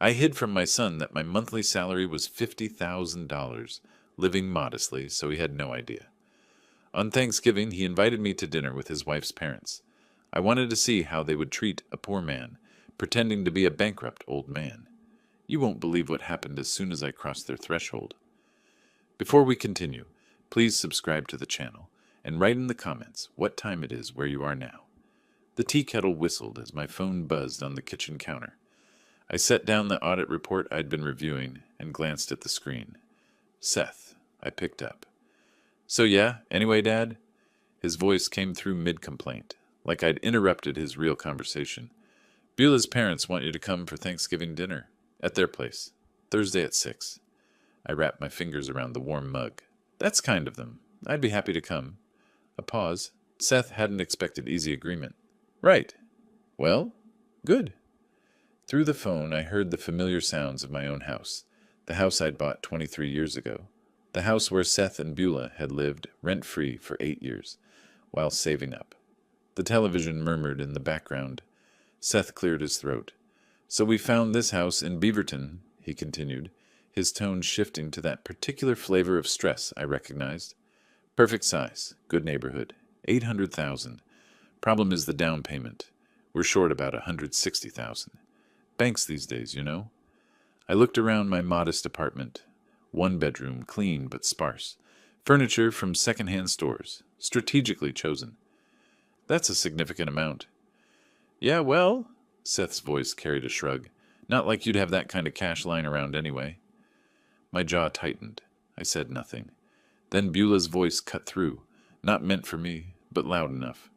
I hid from my son that my monthly salary was $50,000, living modestly, so he had no idea. On Thanksgiving, he invited me to dinner with his wife's parents. I wanted to see how they would treat a poor man, pretending to be a bankrupt old man. You won't believe what happened as soon as I crossed their threshold. Before we continue, please subscribe to the channel and write in the comments what time it is where you are now. The tea kettle whistled as my phone buzzed on the kitchen counter. I set down the audit report I'd been reviewing and glanced at the screen. Seth, I picked up. So yeah, anyway, Dad? His voice came through mid-complaint, like I'd interrupted his real conversation. Beulah's parents want you to come for Thanksgiving dinner, at their place, Thursday at 6. I wrapped my fingers around the warm mug. That's kind of them. I'd be happy to come. A pause. Seth hadn't expected easy agreement. Right. Well, good. Through the phone, I heard the familiar sounds of my own house, the house I'd bought 23 years ago, the house where Seth and Beulah had lived rent-free for 8 years, while saving up. The television murmured in the background. Seth cleared his throat. So we found this house in Beaverton, he continued, his tone shifting to that particular flavor of stress I recognized. Perfect size, good neighborhood, 800,000. Problem is the down payment. We're short about 160,000. Banks these days, you know. I looked around my modest apartment. One bedroom, clean but sparse. Furniture from second-hand stores, strategically chosen. That's a significant amount. Yeah, well, Seth's voice carried a shrug. Not like you'd have that kind of cash lying around anyway. My jaw tightened. I said nothing. Then Beulah's voice cut through. Not meant for me, but loud enough.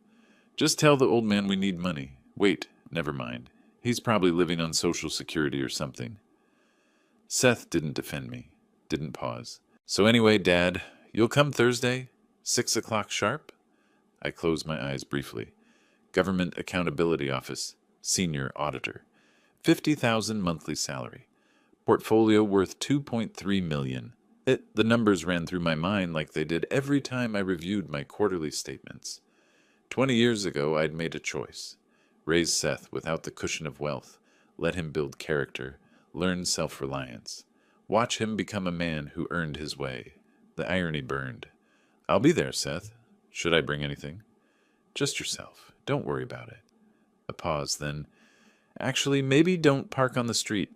Just tell the old man we need money. Wait, never mind. He's probably living on Social Security or something. Seth didn't defend me, didn't pause. So anyway, Dad, you'll come Thursday? 6 o'clock sharp? I closed my eyes briefly. Government Accountability Office, Senior Auditor. 50,000 monthly salary. Portfolio worth 2.3 million. The numbers ran through my mind like they did every time I reviewed my quarterly statements. 20 years ago, I'd made a choice. Raise Seth without the cushion of wealth. Let him build character. Learn self-reliance. Watch him become a man who earned his way. The irony burned. I'll be there, Seth. Should I bring anything? Just yourself. Don't worry about it. A pause, then. Actually, maybe don't park on the street.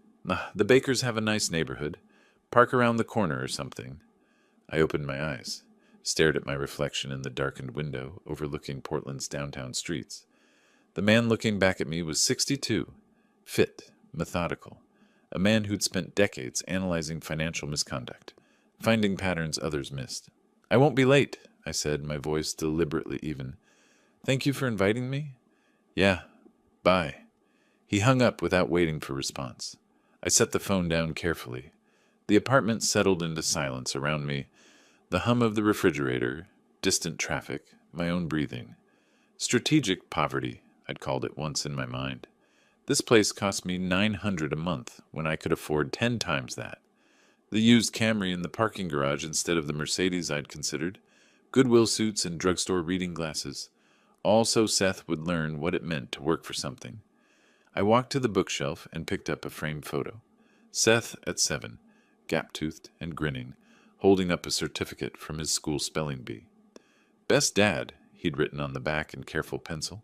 The Bakers have a nice neighborhood. Park around the corner or something. I opened my eyes, stared at my reflection in the darkened window overlooking Portland's downtown streets. The man looking back at me was 62, fit, methodical, a man who'd spent decades analyzing financial misconduct, finding patterns others missed. I won't be late, I said, my voice deliberately even. Thank you for inviting me? Yeah, bye. He hung up without waiting for response. I set the phone down carefully. The apartment settled into silence around me, the hum of the refrigerator, distant traffic, my own breathing. Strategic poverty, I'd called it once in my mind. This place cost me $900 a month when I could afford 10 times that. The used Camry in the parking garage instead of the Mercedes I'd considered. Goodwill suits and drugstore reading glasses. All so Seth would learn what it meant to work for something. I walked to the bookshelf and picked up a framed photo. Seth at 7, gap-toothed and grinning, holding up a certificate from his school spelling bee. Best dad, he'd written on the back in careful pencil.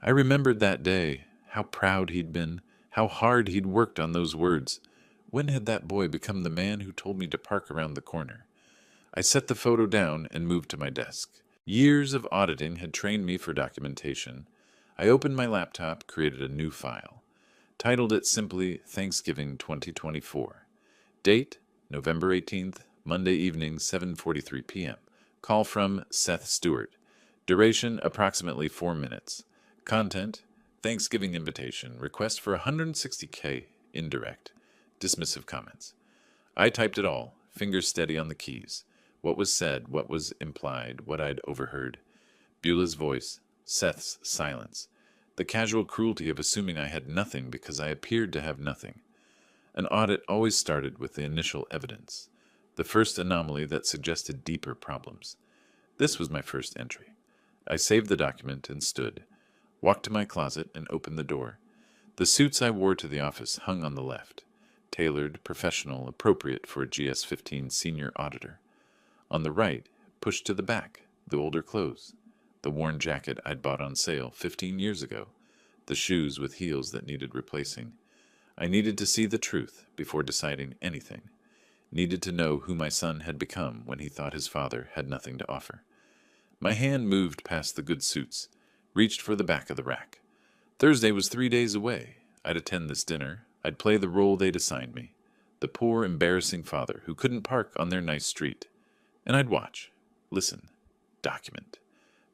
I remembered that day, how proud he'd been, how hard he'd worked on those words. When had that boy become the man who told me to park around the corner? I set the photo down and moved to my desk. Years of auditing had trained me for documentation. I opened my laptop, created a new file. Titled it simply Thanksgiving 2024. Date, November 18th, Monday evening, 7:43 p.m. Call from Seth Stewart. Duration, approximately 4 minutes. Content, Thanksgiving invitation, request for $160K, indirect. Dismissive comments. I typed it all, fingers steady on the keys. What was said, what was implied, what I'd overheard. Beulah's voice, Seth's silence. The casual cruelty of assuming I had nothing because I appeared to have nothing. An audit always started with the initial evidence, the first anomaly that suggested deeper problems. This was my first entry. I saved the document and stood, walked to my closet and opened the door. The suits I wore to the office hung on the left, tailored, professional, appropriate for a GS-15 senior auditor. On the right, pushed to the back, the older clothes, the worn jacket I'd bought on sale 15 years ago, the shoes with heels that needed replacing. I needed to see the truth before deciding anything. Needed to know who my son had become when he thought his father had nothing to offer. My hand moved past the good suits, reached for the back of the rack. Thursday was 3 days away. I'd attend this dinner. I'd play the role they'd assigned me, the poor, embarrassing father who couldn't park on their nice street. And I'd watch, listen, document.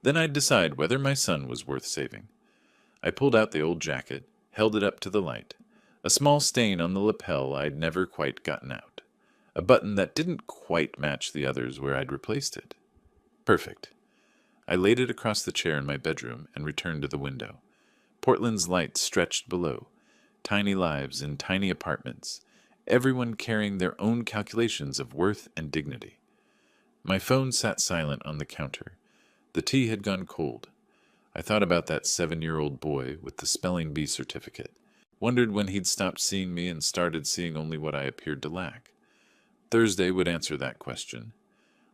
Then I'd decide whether my son was worth saving. I pulled out the old jacket, held it up to the light. A small stain on the lapel I'd never quite gotten out. A button that didn't quite match the others where I'd replaced it. Perfect. I laid it across the chair in my bedroom and returned to the window. Portland's lights stretched below. Tiny lives in tiny apartments. Everyone carrying their own calculations of worth and dignity. My phone sat silent on the counter. The tea had gone cold. I thought about that 7-year-old boy with the spelling bee certificate. Wondered when he'd stopped seeing me and started seeing only what I appeared to lack. Thursday would answer that question.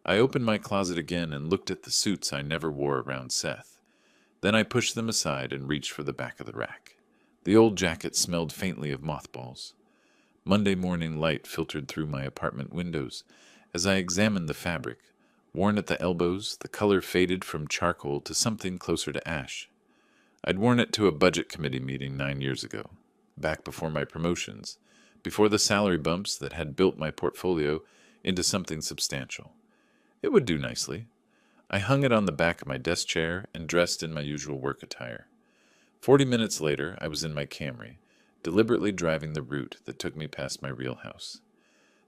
I opened my closet again and looked at the suits I never wore around Seth. Then I pushed them aside and reached for the back of the rack. The old jacket smelled faintly of mothballs. Monday morning light filtered through my apartment windows as I examined the fabric. Worn at the elbows, the color faded from charcoal to something closer to ash. I'd worn it to a budget committee meeting 9 years ago, back before my promotions, before the salary bumps that had built my portfolio into something substantial. It would do nicely. I hung it on the back of my desk chair and dressed in my usual work attire. 40 minutes later, I was in my Camry, deliberately driving the route that took me past my real house.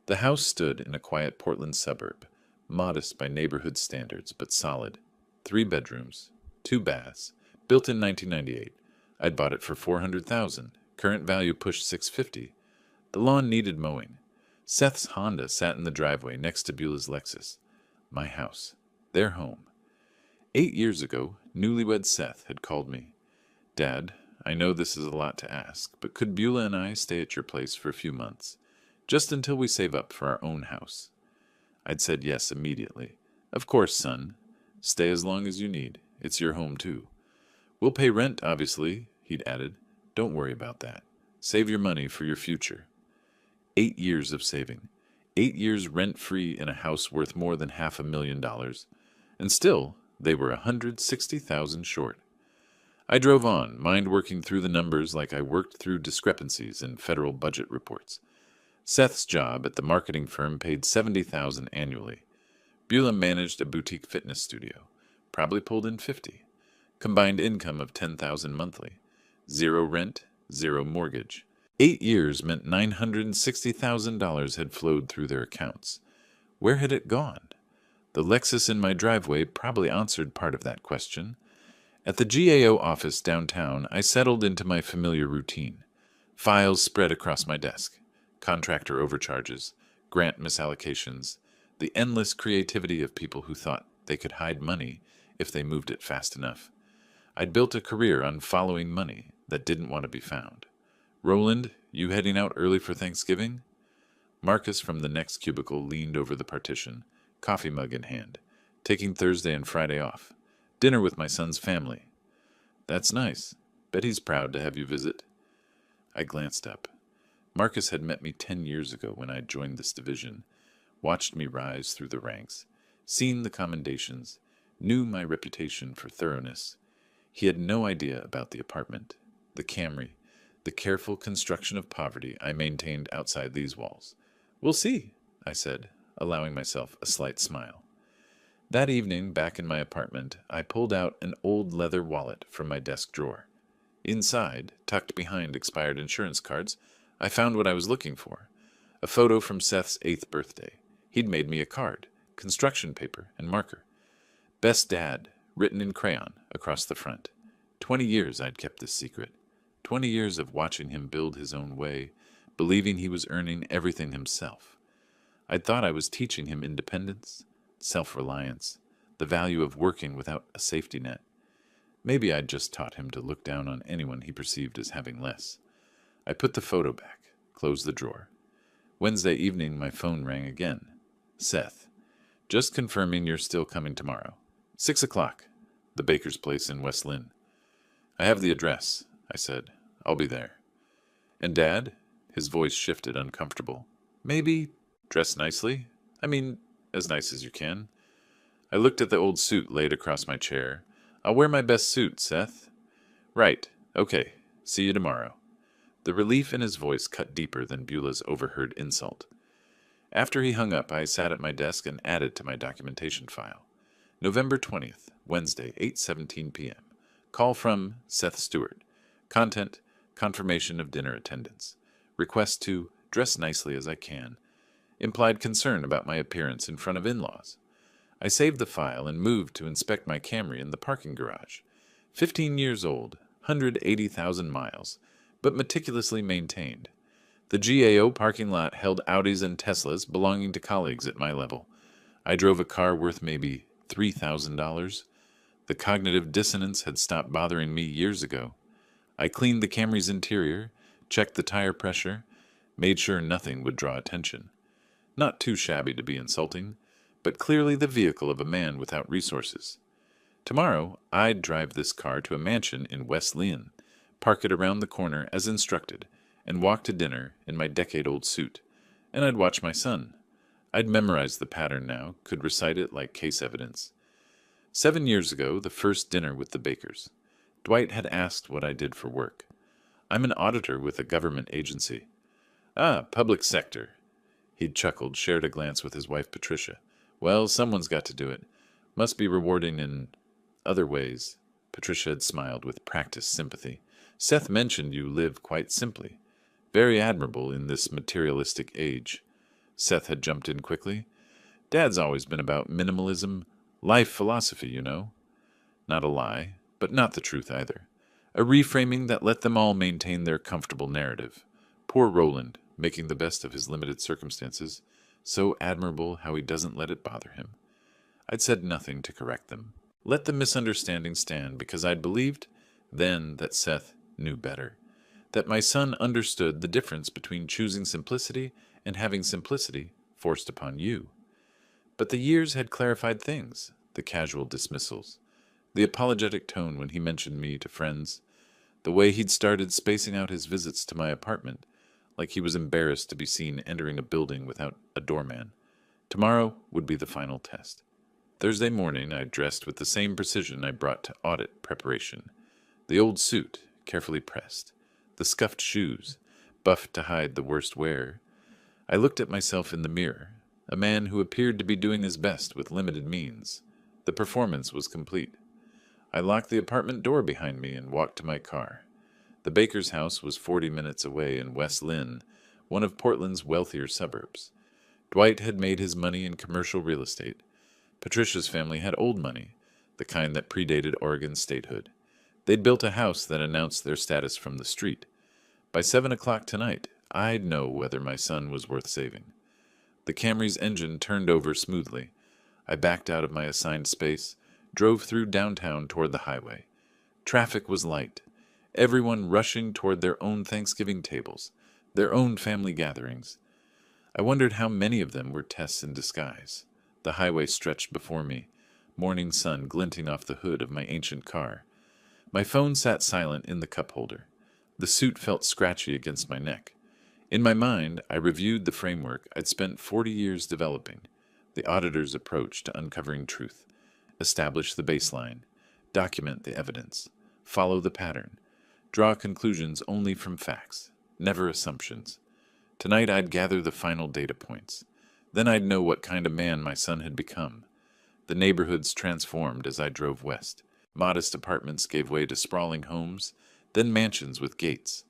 The house stood in a quiet Portland suburb, modest by neighborhood standards, but solid. 3 bedrooms, 2 baths, built in 1998. I'd bought it for $400,000. Current value pushed $650,000. The lawn needed mowing. Seth's Honda sat in the driveway next to Beulah's Lexus. My house. Their home. 8 years ago, newlywed Seth had called me. Dad, I know this is a lot to ask, but could Beulah and I stay at your place for a few months, just until we save up for our own house? I'd said yes immediately. Of course, son. Stay as long as you need. It's your home, too. We'll pay rent, obviously, he'd added. Don't worry about that. Save your money for your future. 8 years of saving. 8 years rent-free in a house worth more than $500,000. And still, they were $160,000 short. I drove on, mind working through the numbers like I worked through discrepancies in federal budget reports. Seth's job at the marketing firm paid $70,000 annually. Beulah managed a boutique fitness studio, probably pulled in $50,000. Combined income of $10,000 monthly. 0 rent, 0 mortgage. 8 years meant $960,000 had flowed through their accounts. Where had it gone? The Lexus in my driveway probably answered part of that question. At the GAO office downtown, I settled into my familiar routine. Files spread across my desk. Contractor overcharges, grant misallocations, the endless creativity of people who thought they could hide money if they moved it fast enough. I'd built a career on following money that didn't want to be found. Roland, you heading out early for Thanksgiving? Marcus from the next cubicle leaned over the partition, coffee mug in hand, taking Thursday and Friday off. Dinner with my son's family. That's nice. Bet he's proud to have you visit. I glanced up. Marcus had met me 10 years ago when I joined this division, watched me rise through the ranks, seen the commendations, knew my reputation for thoroughness. He had no idea about the apartment, the Camry, the careful construction of poverty I maintained outside these walls. We'll see, I said, allowing myself a slight smile. That evening, back in my apartment, I pulled out an old leather wallet from my desk drawer. Inside, tucked behind expired insurance cards, I found what I was looking for. A photo from Seth's 8th birthday. He'd made me a card, construction paper, and marker. Best Dad, written in crayon, across the front. 20 years I'd kept this secret. 20 years of watching him build his own way, believing he was earning everything himself. I'd thought I was teaching him independence, self-reliance, the value of working without a safety net. Maybe I'd just taught him to look down on anyone he perceived as having less. I put the photo back, closed the drawer. Wednesday evening, my phone rang again. Seth, just confirming you're still coming tomorrow. 6 o'clock, the baker's place in West Lynn. I have the address, I said. I'll be there. And Dad? His voice shifted, uncomfortable. Maybe dress nicely? I mean, as nice as you can. I looked at the old suit laid across my chair. I'll wear my best suit, Seth. Right. Okay. See you tomorrow. The relief in his voice cut deeper than Beulah's overheard insult. After he hung up, I sat at my desk and added to my documentation file. November 20th, Wednesday, 8:17 p.m. Call from Seth Stewart. Content, confirmation of dinner attendance. Request to dress nicely as I can. Implied concern about my appearance in front of in-laws. I saved the file and moved to inspect my Camry in the parking garage. 15 years old, 180,000 miles, but meticulously maintained. The GAO parking lot held Audis and Teslas belonging to colleagues at my level. I drove a car worth maybe $3,000. The cognitive dissonance had stopped bothering me years ago. I cleaned the Camry's interior, checked the tire pressure, made sure nothing would draw attention. Not too shabby to be insulting, but clearly the vehicle of a man without resources. Tomorrow, I'd drive this car to a mansion in West Lynn, park it around the corner as instructed, and walk to dinner in my decade-old suit. And I'd watch my son. I'd memorized the pattern now, could recite it like case evidence. 7 years ago, the first dinner with the Bakers. Dwight had asked what I did for work. I'm an auditor with a government agency. Ah, public sector. He'd chuckled, shared a glance with his wife Patricia. Well, someone's got to do it. Must be rewarding in other ways. Patricia had smiled with practiced sympathy. Seth mentioned you live quite simply. Very admirable in this materialistic age. Seth had jumped in quickly. Dad's always been about minimalism, life philosophy, you know. Not a lie, but not the truth either. A reframing that let them all maintain their comfortable narrative. Poor Roland, making the best of his limited circumstances. So admirable how he doesn't let it bother him. I'd said nothing to correct them. Let the misunderstanding stand because I'd believed then that Seth knew better. That my son understood the difference between choosing simplicity and having simplicity forced upon you. But the years had clarified things, the casual dismissals, the apologetic tone when he mentioned me to friends, the way he'd started spacing out his visits to my apartment, like he was embarrassed to be seen entering a building without a doorman. Tomorrow would be the final test. Thursday morning I dressed with the same precision I brought to audit preparation. The old suit, carefully pressed. The scuffed shoes, buffed to hide the worst wear. I looked at myself in the mirror, a man who appeared to be doing his best with limited means. The performance was complete. I locked the apartment door behind me and walked to my car. The baker's house was 40 minutes away in West Lynn, one of Portland's wealthier suburbs. Dwight had made his money in commercial real estate. Patricia's family had old money, the kind that predated Oregon's statehood. They'd built a house that announced their status from the street. By 7 o'clock tonight, I'd know whether my son was worth saving. The Camry's engine turned over smoothly. I backed out of my assigned space, drove through downtown toward the highway. Traffic was light, everyone rushing toward their own Thanksgiving tables, their own family gatherings. I wondered how many of them were tests in disguise. The highway stretched before me, morning sun glinting off the hood of my ancient car. My phone sat silent in the cup holder. The suit felt scratchy against my neck. In my mind, I reviewed the framework I'd spent 40 years developing, the auditor's approach to uncovering truth. Establish the baseline, document the evidence, follow the pattern, draw conclusions only from facts, never assumptions. Tonight I'd gather the final data points. Then I'd know what kind of man my son had become. The neighborhoods transformed as I drove west. Modest apartments gave way to sprawling homes, then mansions with gates.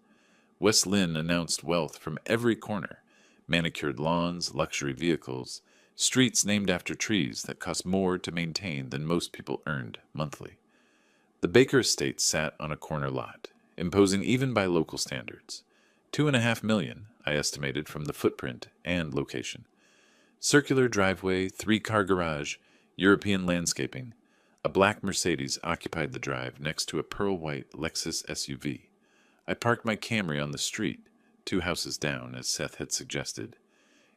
West Lynn announced wealth from every corner, manicured lawns, luxury vehicles, streets named after trees that cost more to maintain than most people earned monthly. The Baker estate sat on a corner lot, imposing even by local standards. $2.5 million, I estimated from the footprint and location. Circular driveway, 3-car garage, European landscaping. A black Mercedes occupied the drive next to a pearl-white Lexus SUV. I parked my Camry on the street, 2 houses down, as Seth had suggested.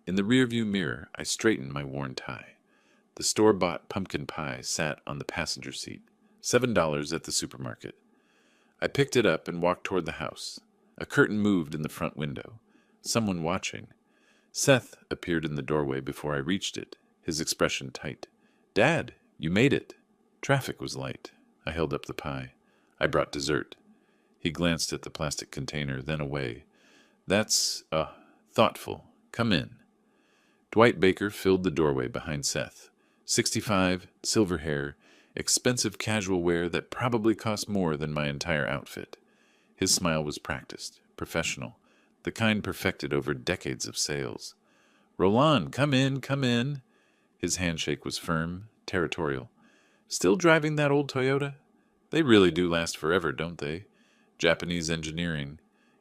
In the rearview mirror, I straightened my worn tie. The store-bought pumpkin pie sat on the passenger seat. $7 at the supermarket. I picked it up and walked toward the house. A curtain moved in the front window. Someone watching. Seth appeared in the doorway before I reached it, his expression tight. "Dad, you made it." Traffic was light. I held up the pie. "I brought dessert." He glanced at the plastic container, then away. "That's, thoughtful. Come in." Dwight Baker filled the doorway behind Seth. 65, silver hair, expensive casual wear that probably cost more than my entire outfit. His smile was practiced, professional, the kind perfected over decades of sales. "Roland, come in, come in." His handshake was firm, territorial. "Still driving that old Toyota? They really do last forever, don't they? Japanese engineering.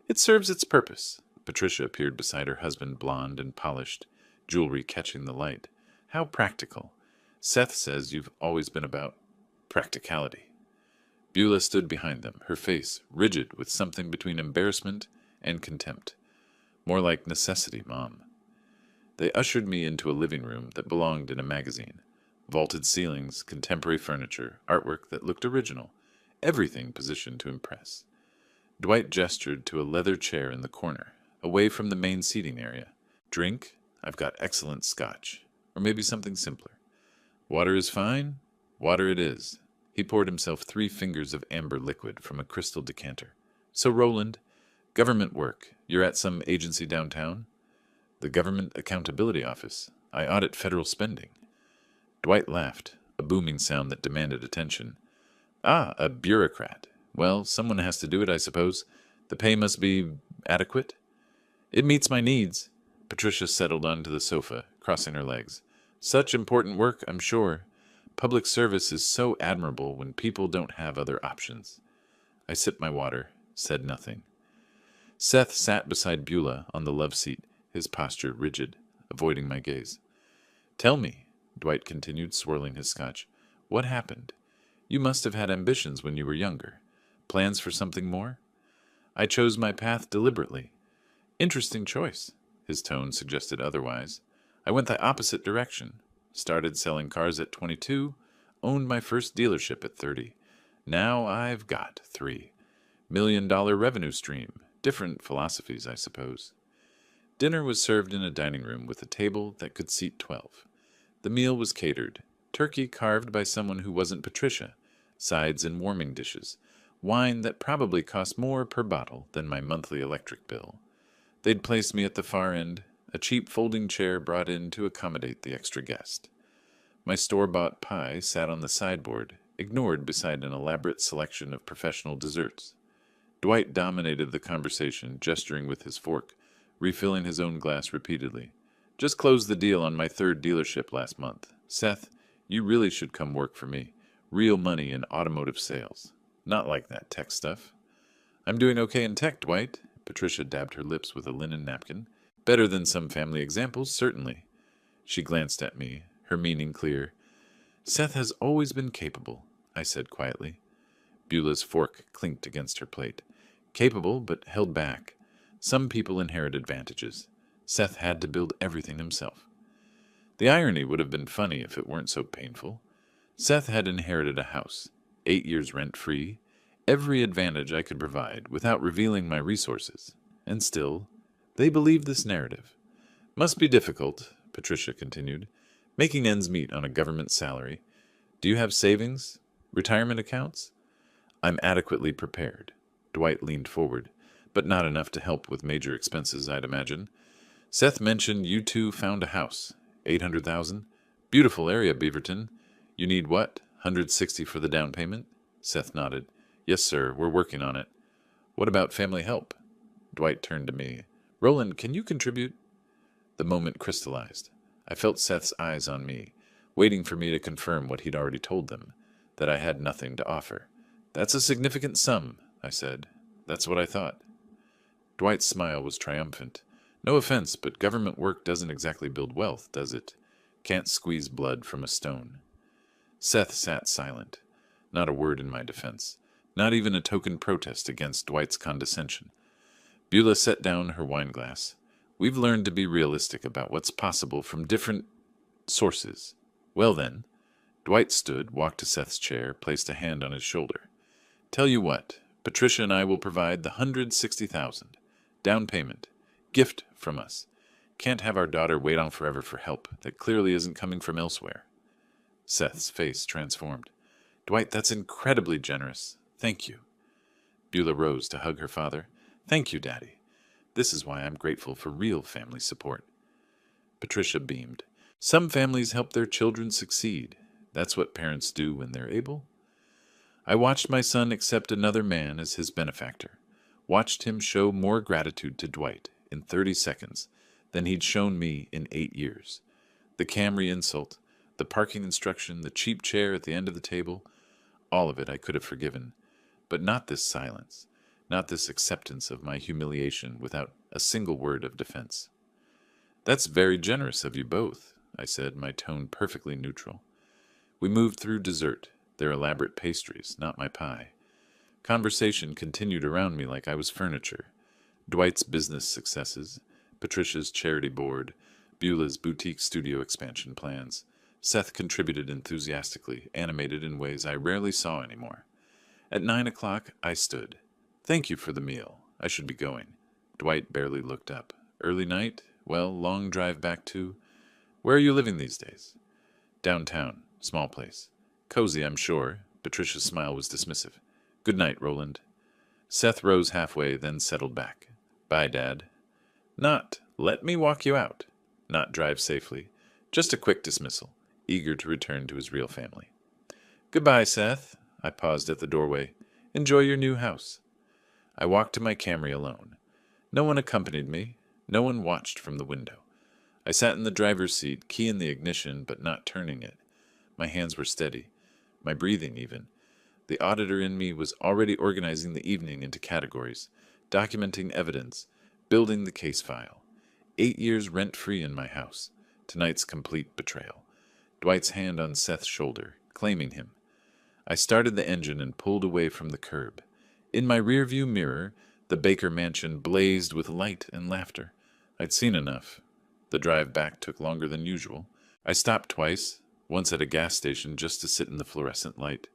It serves its purpose." Patricia appeared beside her husband, blonde and polished, jewelry catching the light. "How practical. Seth says you've always been about practicality." Beulah stood behind them, her face rigid with something between embarrassment and contempt. "More like necessity, Mom." They ushered me into a living room that belonged in a magazine. Vaulted ceilings, contemporary furniture, artwork that looked original. Everything positioned to impress. Dwight gestured to a leather chair in the corner, away from the main seating area. "Drink? I've got excellent scotch. Or maybe something simpler." "Water is fine? Water it is." He poured himself 3 fingers of amber liquid from a crystal decanter. "So, Roland, government work. You're at some agency downtown?" "The Government Accountability Office. I audit federal spending." Dwight laughed, a booming sound that demanded attention. "Ah, a bureaucrat. Well, someone has to do it, I suppose. The pay must be adequate?" "It meets my needs." Patricia settled onto the sofa, crossing her legs. "Such important work, I'm sure. Public service is so admirable when people don't have other options." I sipped my water, said nothing. Seth sat beside Beulah on the love seat, his posture rigid, avoiding my gaze. "Tell me," Dwight continued, swirling his scotch, "what happened? You must have had ambitions when you were younger. Plans for something more?" "I chose my path deliberately." "Interesting choice." His tone suggested otherwise. "I went the opposite direction. Started selling cars at 22, owned my first dealership at 30. Now I've got 3. $1 million revenue stream. Different philosophies, I suppose." Dinner was served in a dining room with a table that could seat 12. The meal was catered. Turkey carved by someone who wasn't Patricia. Sides and warming dishes. Wine that probably cost more per bottle than my monthly electric bill. They'd placed me at the far end, a cheap folding chair brought in to accommodate the extra guest. My store-bought pie sat on the sideboard, ignored beside an elaborate selection of professional desserts. Dwight dominated the conversation, gesturing with his fork, refilling his own glass repeatedly. "Just closed the deal on my 3rd dealership last month. Seth, you really should come work for me. Real money in automotive sales. Not like that tech stuff." "I'm doing okay in tech, Dwight." Patricia dabbed her lips with a linen napkin. "Better than some family examples, certainly." She glanced at me, her meaning clear. "Seth has always been capable," I said quietly. Beulah's fork clinked against her plate. "Capable, but held back. Some people inherit advantages. Seth had to build everything himself." The irony would have been funny if it weren't so painful. Seth had inherited a house, 8 years rent-free, every advantage I could provide without revealing my resources. And still, they believed this narrative. "Must be difficult," Patricia continued, "making ends meet on a government salary. Do you have savings? Retirement accounts?" "I'm adequately prepared." Dwight leaned forward, "but not enough to help with major expenses, I'd imagine. Seth mentioned you two found a house. 800,000. Beautiful area, Beaverton. You need what? 160 for the down payment?" Seth nodded. "Yes, sir. We're working on it." "What about family help?" Dwight turned to me. "Roland, can you contribute?" The moment crystallized. I felt Seth's eyes on me, waiting for me to confirm what he'd already told them, that I had nothing to offer. "That's a significant sum," I said. "That's what I thought." Dwight's smile was triumphant. "No offense, but government work doesn't exactly build wealth, does it? Can't squeeze blood from a stone." Seth sat silent. Not a word in my defense. Not even a token protest against Dwight's condescension. Beulah set down her wine glass. We've learned to be realistic about what's possible from different sources. Well then, Dwight stood, walked to Seth's chair, placed a hand on his shoulder. Tell you what, Patricia and I will provide the $160,000. Down payment. Gift from us. Can't have our daughter wait on forever for help that clearly isn't coming from elsewhere. Seth's face transformed. Dwight, that's incredibly generous. Thank you. Beulah rose to hug her father. Thank you, Daddy. This is why I'm grateful for real family support. Patricia beamed. Some families help their children succeed. That's what parents do when they're able. I watched my son accept another man as his benefactor. Watched him show more gratitude to Dwight in 30 seconds than he'd shown me in 8 years. The Camry insult, the parking instruction, the cheap chair at the end of the table, all of it I could have forgiven. But not this silence, not this acceptance of my humiliation without a single word of defense. That's very generous of you both, I said, my tone perfectly neutral. We moved through dessert, their elaborate pastries, not my pie. Conversation continued around me like I was furniture. Dwight's business successes, Patricia's charity board, Beulah's boutique studio expansion plans. Seth contributed enthusiastically, animated in ways I rarely saw anymore. At 9 o'clock, I stood. Thank you for the meal. I should be going. Dwight barely looked up. Early night? Well, long drive back to... Where are you living these days? Downtown. Small place. Cozy, I'm sure. Patricia's smile was dismissive. Good night, Roland. Seth rose halfway, then settled back. Bye, Dad. Not, let me walk you out. Not drive safely. Just a quick dismissal, eager to return to his real family. Goodbye, Seth. I paused at the doorway. Enjoy your new house. I walked to my Camry alone. No one accompanied me. No one watched from the window. I sat in the driver's seat, key in the ignition, but not turning it. My hands were steady. My breathing, even. The auditor in me was already organizing the evening into categories, documenting evidence, building the case file. 8 years rent-free in my house. Tonight's complete betrayal. Dwight's hand on Seth's shoulder, claiming him. I started the engine and pulled away from the curb. In my rearview mirror, the Baker mansion blazed with light and laughter. I'd seen enough. The drive back took longer than usual. I stopped twice, once at a gas station just to sit in the fluorescent light,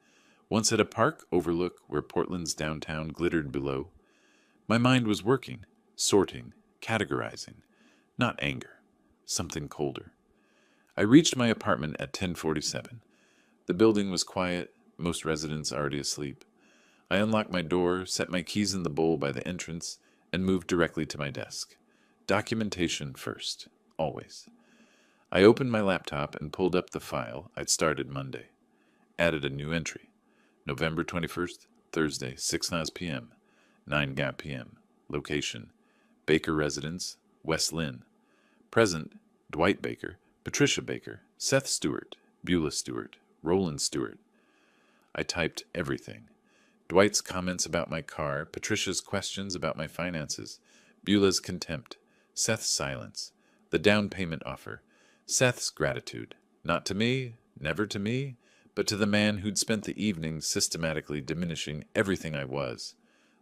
once at a park overlook where Portland's downtown glittered below. My mind was working, sorting, categorizing. Not anger. Something colder. I reached my apartment at 10:47. The building was quiet, most residents already asleep. I unlocked my door, set my keys in the bowl by the entrance, and moved directly to my desk. Documentation first, always. I opened my laptop and pulled up the file I'd started Monday. Added a new entry. November 21st, Thursday, 6:00 p.m., 9:00 p.m. Location, Baker Residence, West Lynn. Present, Dwight Baker, Patricia Baker, Seth Stewart, Beulah Stewart, Roland Stewart. I typed everything. Dwight's comments about my car, Patricia's questions about my finances, Beulah's contempt, Seth's silence, the down payment offer, Seth's gratitude, not to me, never to me, but to the man who'd spent the evening systematically diminishing everything I was.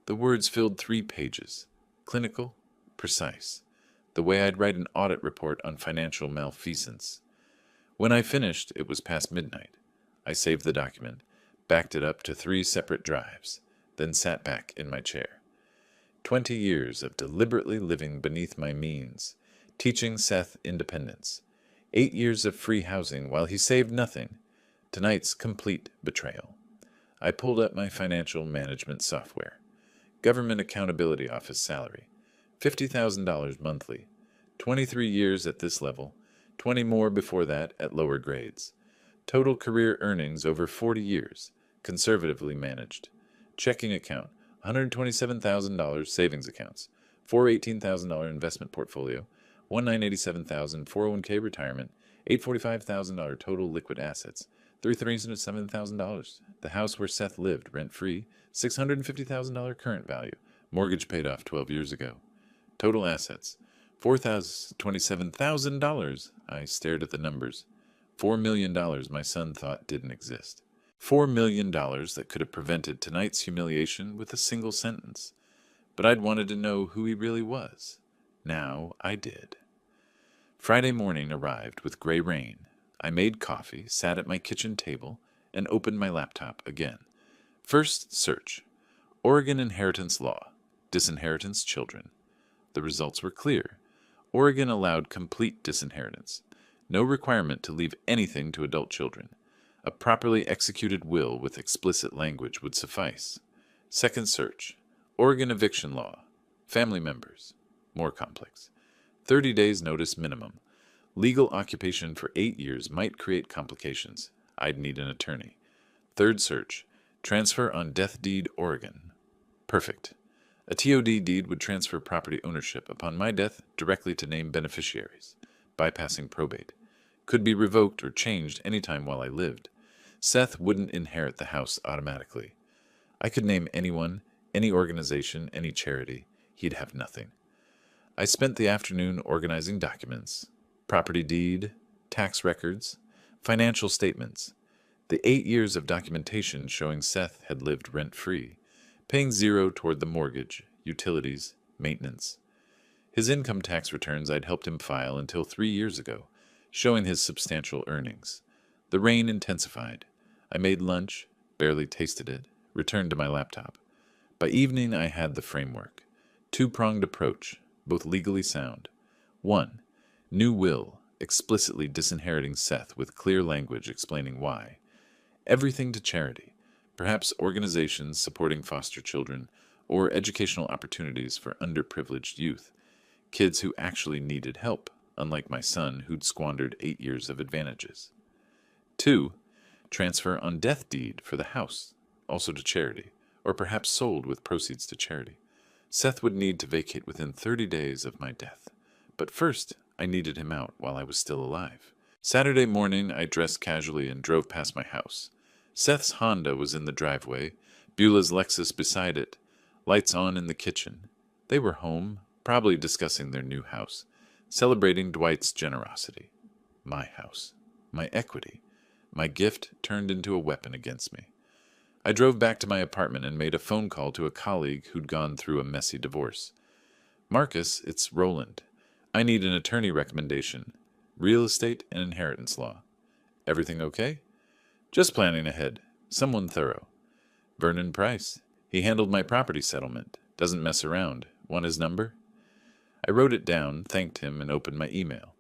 The words filled 3 pages, clinical, precise, the way I'd write an audit report on financial malfeasance. When I finished, it was past midnight. I saved the document, backed it up to 3 separate drives, then sat back in my chair. 20 years of deliberately living beneath my means, teaching Seth independence. 8 years of free housing while he saved nothing. Tonight's complete betrayal. I pulled up my financial management software. Government Accountability Office salary. $50,000 monthly. 23 years at this level. 20 more before that at lower grades. Total career earnings over 40 years. Conservatively managed. Checking account. $127,000 savings accounts. 4 $18,000 investment portfolio. 1,987,000 401k retirement. $845,000 total liquid assets. $307,000. The house where Seth lived, rent-free. $650,000 current value. Mortgage paid off 12 years ago. Total assets. $427,000. I stared at the numbers. $4 million my son thought didn't exist. $4 million that could have prevented tonight's humiliation with a single sentence. but I'd wanted to know who he really was. Now I did. Friday morning arrived with gray rain. I made coffee, sat at my kitchen table, and opened my laptop again. First search: Oregon inheritance law, disinheritance children. The results were clear. Oregon allowed complete disinheritance. No requirement to leave anything to adult children. A properly executed will with explicit language would suffice. Second search: Oregon eviction law, family members. More complex. 30 days notice minimum. Legal occupation for 8 years might create complications. I'd need an attorney. Third search: transfer on death deed, Oregon. Perfect. A TOD deed would transfer property ownership upon my death directly to named beneficiaries, bypassing probate. Could be revoked or changed any time while I lived. Seth wouldn't inherit the house automatically. I could name anyone, any organization, any charity. He'd have nothing. I spent the afternoon organizing documents: property deed, tax records, financial statements. The 8 years of documentation showing Seth had lived rent-free, paying zero toward the mortgage, utilities, maintenance. His income tax returns I'd helped him file until 3 years ago, showing his substantial earnings. The rain intensified. I made lunch, barely tasted it, returned to my laptop. By evening I had the framework. Two-pronged approach, both legally sound. 1. New will, explicitly disinheriting Seth with clear language explaining why. Everything to charity, perhaps organizations supporting foster children or educational opportunities for underprivileged youth, kids who actually needed help, unlike my son who'd squandered 8 years of advantages. 2. Transfer on death deed for the house, also to charity, or perhaps sold with proceeds to charity. Seth would need to vacate within 30 days of my death, but first I needed him out while I was still alive. Saturday morning I dressed casually and drove past my house. Seth's Honda was in the driveway, Beulah's Lexus beside it, lights on in the kitchen. They were home, probably discussing their new house, celebrating Dwight's generosity. My house, my equity, my gift turned into a weapon against me. I drove back to my apartment and made a phone call to a colleague who'd gone through a messy divorce. Marcus, it's Roland. I need an attorney recommendation. Real estate and inheritance law. Everything okay? Just planning ahead. Someone thorough. Vernon Price. He handled my property settlement. Doesn't mess around. Want his number? I wrote it down, thanked him, and opened my email.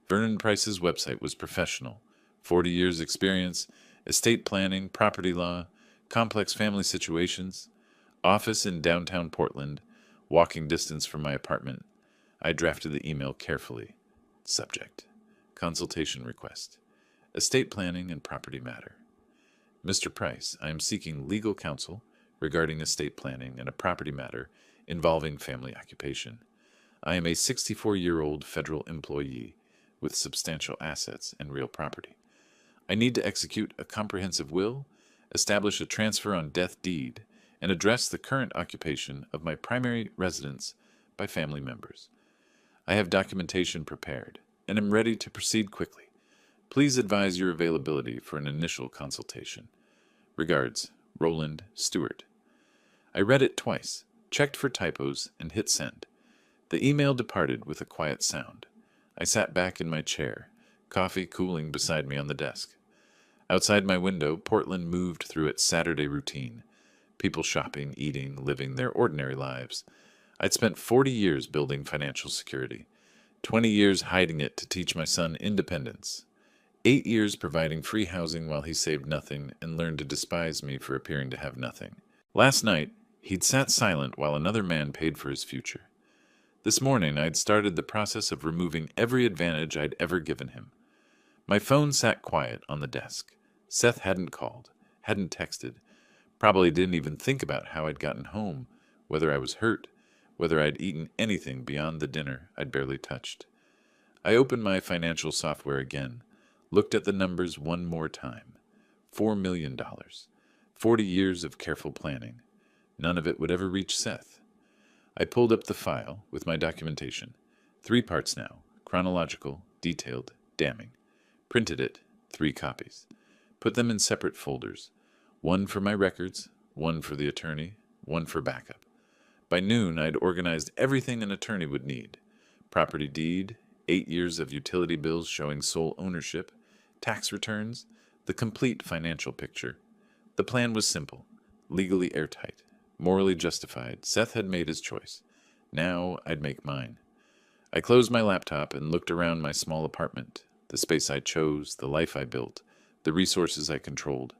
Vernon Price's website was professional. 40 years experience, estate planning, property law, complex family situations, office in downtown Portland, walking distance from my apartment. I drafted the email carefully. Subject: consultation request. Estate planning and property matter. Mr. Price, I am seeking legal counsel regarding estate planning and a property matter involving family occupation. I am a 64-year-old federal employee with substantial assets and real property. I need to execute a comprehensive will, establish a transfer on death deed, and address the current occupation of my primary residence by family members. I have documentation prepared and am ready to proceed quickly. Please advise your availability for an initial consultation. Regards, Roland Stewart. I read it twice, checked for typos, and hit send. The email departed with a quiet sound. I sat back in my chair, coffee cooling beside me on the desk. Outside my window, Portland moved through its Saturday routine. People shopping, eating, living their ordinary lives. I'd spent 40 years building financial security, 20 years hiding it to teach my son independence, 8 years providing free housing while he saved nothing and learned to despise me for appearing to have nothing. Last night, he'd sat silent while another man paid for his future. This morning, I'd started the process of removing every advantage I'd ever given him. My phone sat quiet on the desk. Seth hadn't called, hadn't texted, probably didn't even think about how I'd gotten home, whether I was hurt, whether I'd eaten anything beyond the dinner I'd barely touched. I opened my financial software again, looked at the numbers one more time. $4 million. 40 years of careful planning. None of it would ever reach Seth. I pulled up the file with my documentation. 3 parts now, chronological, detailed, damning. Printed it, 3 copies. Put them in separate folders. One for my records, one for the attorney, one for backup. By noon, I'd organized everything an attorney would need: property deed, 8 years of utility bills showing sole ownership, tax returns, the complete financial picture. The plan was simple, legally airtight, morally justified. Seth had made his choice. Now I'd make mine. I closed my laptop and looked around my small apartment, the space I chose, the life I built, the resources I controlled.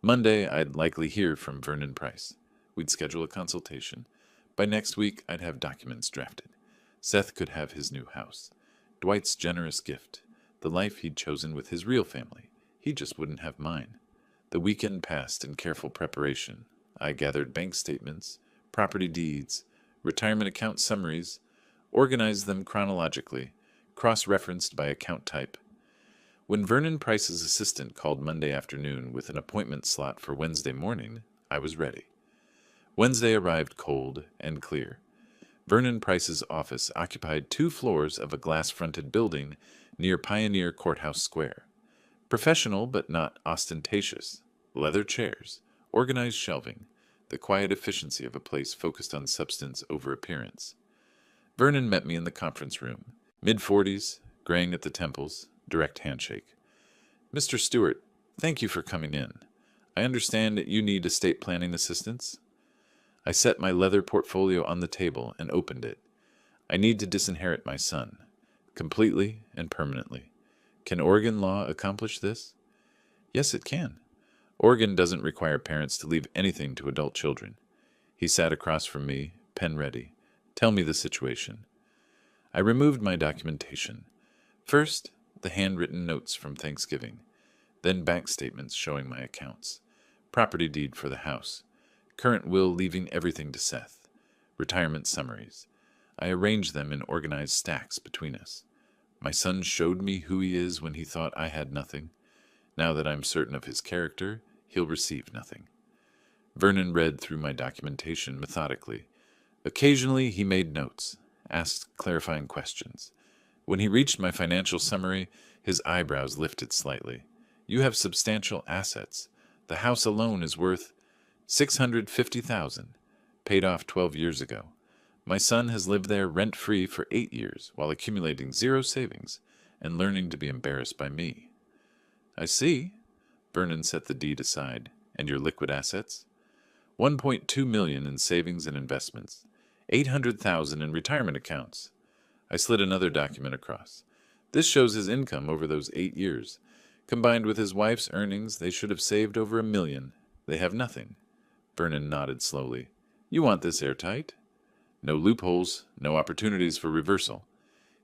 Monday, I'd likely hear from Vernon Price. We'd schedule a consultation. By next week, I'd have documents drafted. Seth could have his new house, Dwight's generous gift, the life he'd chosen with his real family. He just wouldn't have mine. The weekend passed in careful preparation. I gathered bank statements, property deeds, retirement account summaries, organized them chronologically, cross-referenced by account type. When Vernon Price's assistant called Monday afternoon with an appointment slot for Wednesday morning, I was ready. Wednesday arrived cold and clear. Vernon Price's office occupied 2 floors of a glass-fronted building near Pioneer Courthouse Square. Professional but not ostentatious. Leather chairs, organized shelving, the quiet efficiency of a place focused on substance over appearance. Vernon met me in the conference room, mid-40s, graying at the temples, direct handshake. "Mr. Stewart, thank you for coming in. I understand that you need estate planning assistance." I set my leather portfolio on the table and opened it. "I need to disinherit my son, completely and permanently. Can Oregon law accomplish this?" "Yes, it can. Oregon doesn't require parents to leave anything to adult children." He sat across from me, pen ready. "Tell me the situation." I removed my documentation. First, the handwritten notes from Thanksgiving, then bank statements showing my accounts, property deed for the house, current will leaving everything to Seth, retirement summaries. I arranged them in organized stacks between us. My son showed me who he is when he thought I had nothing. Now that I'm certain of his character, he'll receive nothing. Vernon read through my documentation methodically. Occasionally he made notes, asked clarifying questions. When he reached my financial summary, his eyebrows lifted slightly. "You have substantial assets. The house alone is worth $650,000, paid off 12 years ago. My son has lived there rent-free for 8 years while accumulating 0 savings and learning to be embarrassed by me." "I see." Vernon set the deed aside. "And your liquid assets?" $1.2 million in savings and investments, $800,000 in retirement accounts. I slid another document across. This shows his income over those 8 years. Combined with his wife's earnings, they should have saved over $1 million. They have nothing. Vernon nodded slowly. "You want this airtight? No loopholes, no opportunities for reversal."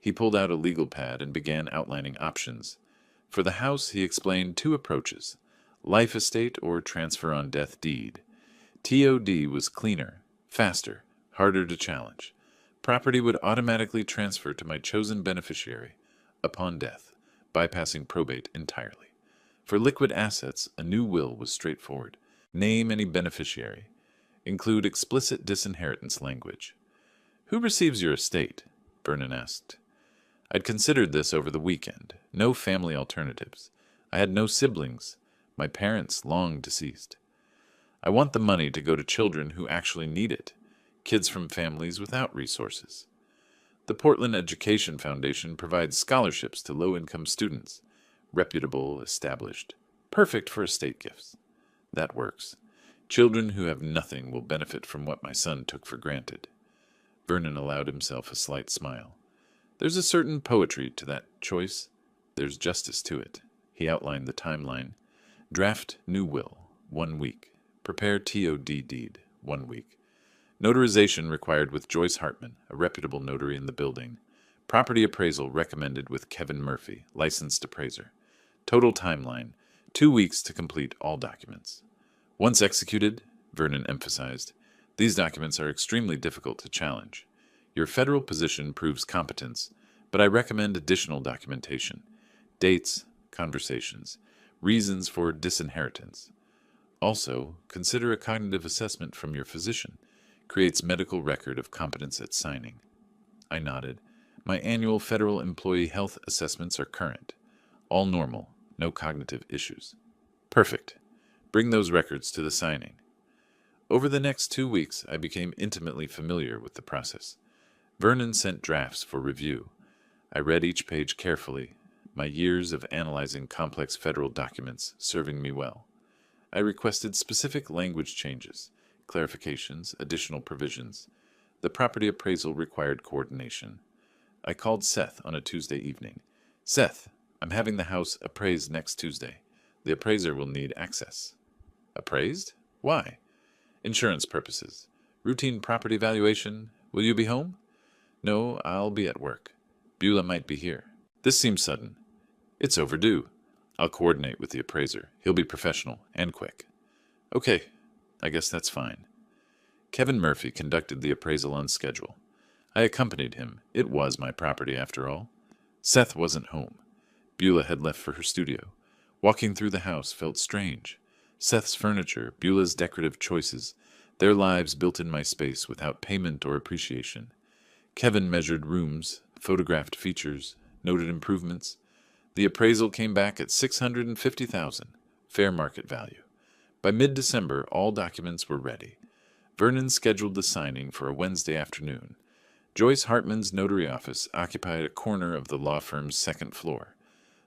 He pulled out a legal pad and began outlining options. For the house, he explained 2 approaches: life estate or transfer on death deed. TOD was cleaner, faster, harder to challenge. Property would automatically transfer to my chosen beneficiary upon death, bypassing probate entirely. For liquid assets, a new will was straightforward. Name any beneficiary. Include explicit disinheritance language. "Who receives your estate?" Vernon asked. I'd considered this over the weekend. No family alternatives. I had no siblings. My parents long deceased. "I want the money to go to children who actually need it. Kids from families without resources. The Portland Education Foundation provides scholarships to low-income students. Reputable, established. Perfect for estate gifts." "That works. Children who have nothing will benefit from what my son took for granted." Vernon allowed himself a slight smile. "There's a certain poetry to that choice. There's justice to it." He outlined the timeline. Draft new will, 1 week. Prepare TOD deed, 1 week. Notarization required with Joyce Hartman, a reputable notary in the building. Property appraisal recommended with Kevin Murphy, licensed appraiser. Total timeline, 2 weeks to complete all documents. Once executed, Vernon emphasized, these documents are extremely difficult to challenge. Your federal position proves competence, but I recommend additional documentation. Dates, conversations, reasons for disinheritance. Also, consider a cognitive assessment from your physician. Creates medical record of competence at signing. I nodded. My annual federal employee health assessments are current. All normal, no cognitive issues. Perfect. Bring those records to the signing. Over the next 2 weeks, I became intimately familiar with the process. Vernon sent drafts for review. I read each page carefully, my years of analyzing complex federal documents serving me well. I requested specific language changes, clarifications, additional provisions. The property appraisal required coordination. I called Seth on a Tuesday evening. Seth, I'm having the house appraised next Tuesday. The appraiser will need access. Appraised? Why? Insurance purposes. Routine property valuation. Will you be home? No, I'll be at work. Beulah might be here. This seems sudden. It's overdue. I'll coordinate with the appraiser. He'll be professional and quick. Okay, I guess that's fine. Kevin Murphy conducted the appraisal on schedule. I accompanied him. It was my property, after all. Seth wasn't home. Beulah had left for her studio. Walking through the house felt strange. Seth's furniture, Beulah's decorative choices, their lives built in my space without payment or appreciation. Kevin measured rooms, photographed features, noted improvements. The appraisal came back at $650,000, fair market value. By mid-December, all documents were ready. Vernon scheduled the signing for a Wednesday afternoon. Joyce Hartman's notary office occupied a corner of the law firm's second floor.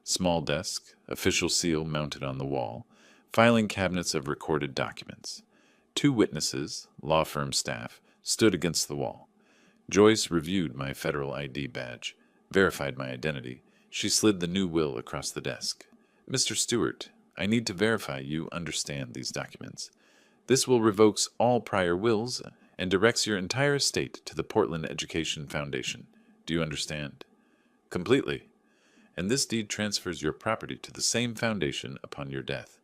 Small desk, official seal mounted on the wall, filing cabinets of recorded documents. 2 witnesses, law firm staff, stood against the wall. Joyce reviewed my federal ID badge, verified my identity. She slid the new will across the desk. Mr. Stewart, I need to verify you understand these documents. This will revokes all prior wills and directs your entire estate to the Portland Education Foundation. Do you understand? Completely. And this deed transfers your property to the same foundation upon your death.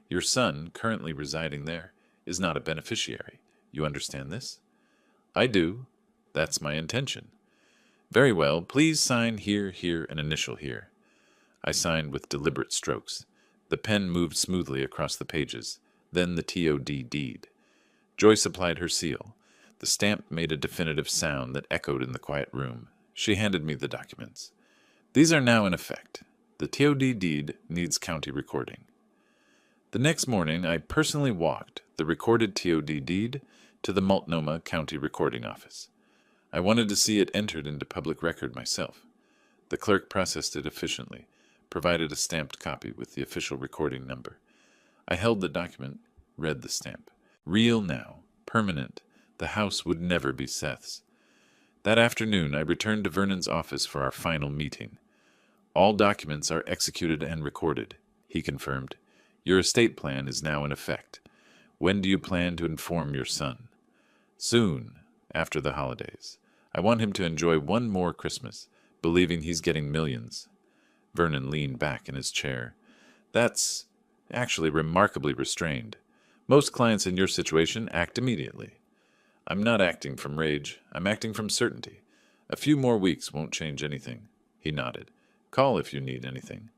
Your son, currently residing there, is not a beneficiary. You understand this? I do. That's my intention. Very well. Please sign here, here, and initial here. I signed with deliberate strokes. The pen moved smoothly across the pages, then the TOD deed. Joyce applied her seal. The stamp made a definitive sound that echoed in the quiet room. She handed me the documents. These are now in effect. The TOD deed needs county recording. The next morning, I personally walked the recorded TOD deed to the Multnomah County Recording Office. I wanted to see it entered into public record myself. The clerk processed it efficiently, provided a stamped copy with the official recording number. I held the document, read the stamp. Real now, permanent, the house would never be Seth's. That afternoon, I returned to Vernon's office for our final meeting. All documents are executed and recorded, he confirmed. Your estate plan is now in effect. When do you plan to inform your son? Soon, after the holidays. I want him to enjoy one more Christmas, believing he's getting millions. Vernon leaned back in his chair. That's actually remarkably restrained. Most clients in your situation act immediately. I'm not acting from rage. I'm acting from certainty. A few more weeks won't change anything. He nodded. Call if you need anything.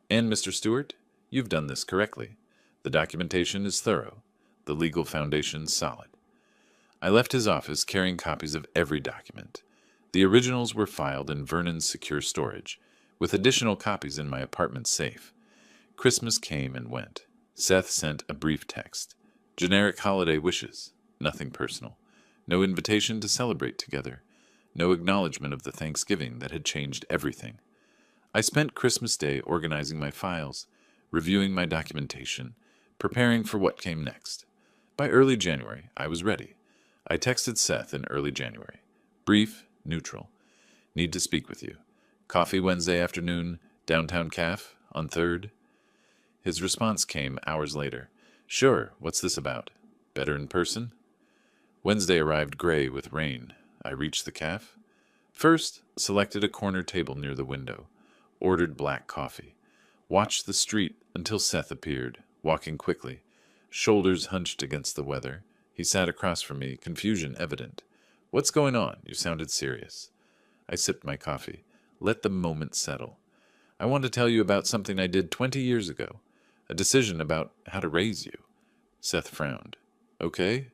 And, Mr. Stewart, you've done this correctly. The documentation is thorough. The legal foundation solid. I left his office carrying copies of every document. The originals were filed in Vernon's secure storage, with additional copies in my apartment safe. Christmas came and went. Seth sent a brief text. Generic holiday wishes. Nothing personal. No invitation to celebrate together. No acknowledgement of the Thanksgiving that had changed everything. I spent Christmas Day organizing my files, reviewing my documentation, preparing for what came next. By early January, I was ready. I texted Seth in early January. Brief, neutral. Need to speak with you. Coffee Wednesday afternoon, downtown caf, on 3rd. His response came hours later. Sure, what's this about? Better in person? Wednesday arrived gray with rain. I reached the caf. First, selected a corner table near the window. Ordered black coffee. Watched the street until Seth appeared, walking quickly. Shoulders hunched against the weather. He sat across from me, confusion evident. What's going on? You sounded serious. I sipped my coffee. Let the moment settle. I want to tell you about something I did 20 years ago. A decision about how to raise you. Seth frowned. Okay.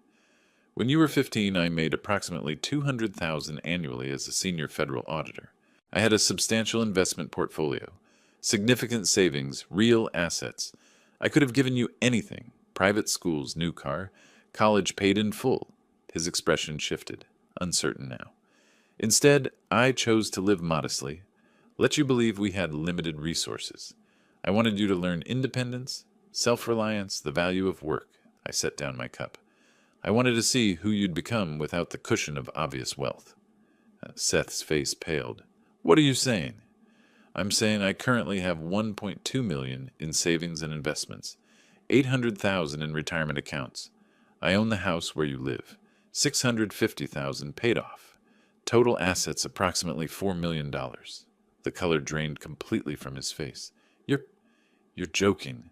When you were 15, I made approximately $200,000 annually as a senior federal auditor. I had a substantial investment portfolio, significant savings, real assets. I could have given you anything: private schools, new car, College paid in full. His expression shifted, uncertain now. Instead, I chose to live modestly, let you believe we had limited resources. I wanted you to learn independence, self-reliance, the value of work. I set down my cup. I wanted to see who you'd become without the cushion of obvious wealth. Seth's face paled. What are you saying? I'm saying I currently have 1.2 million in savings and investments, 800,000 in retirement accounts. I own the house where you live, 650,000 paid off. Total assets approximately $4 million. The color drained completely from his face. You're joking.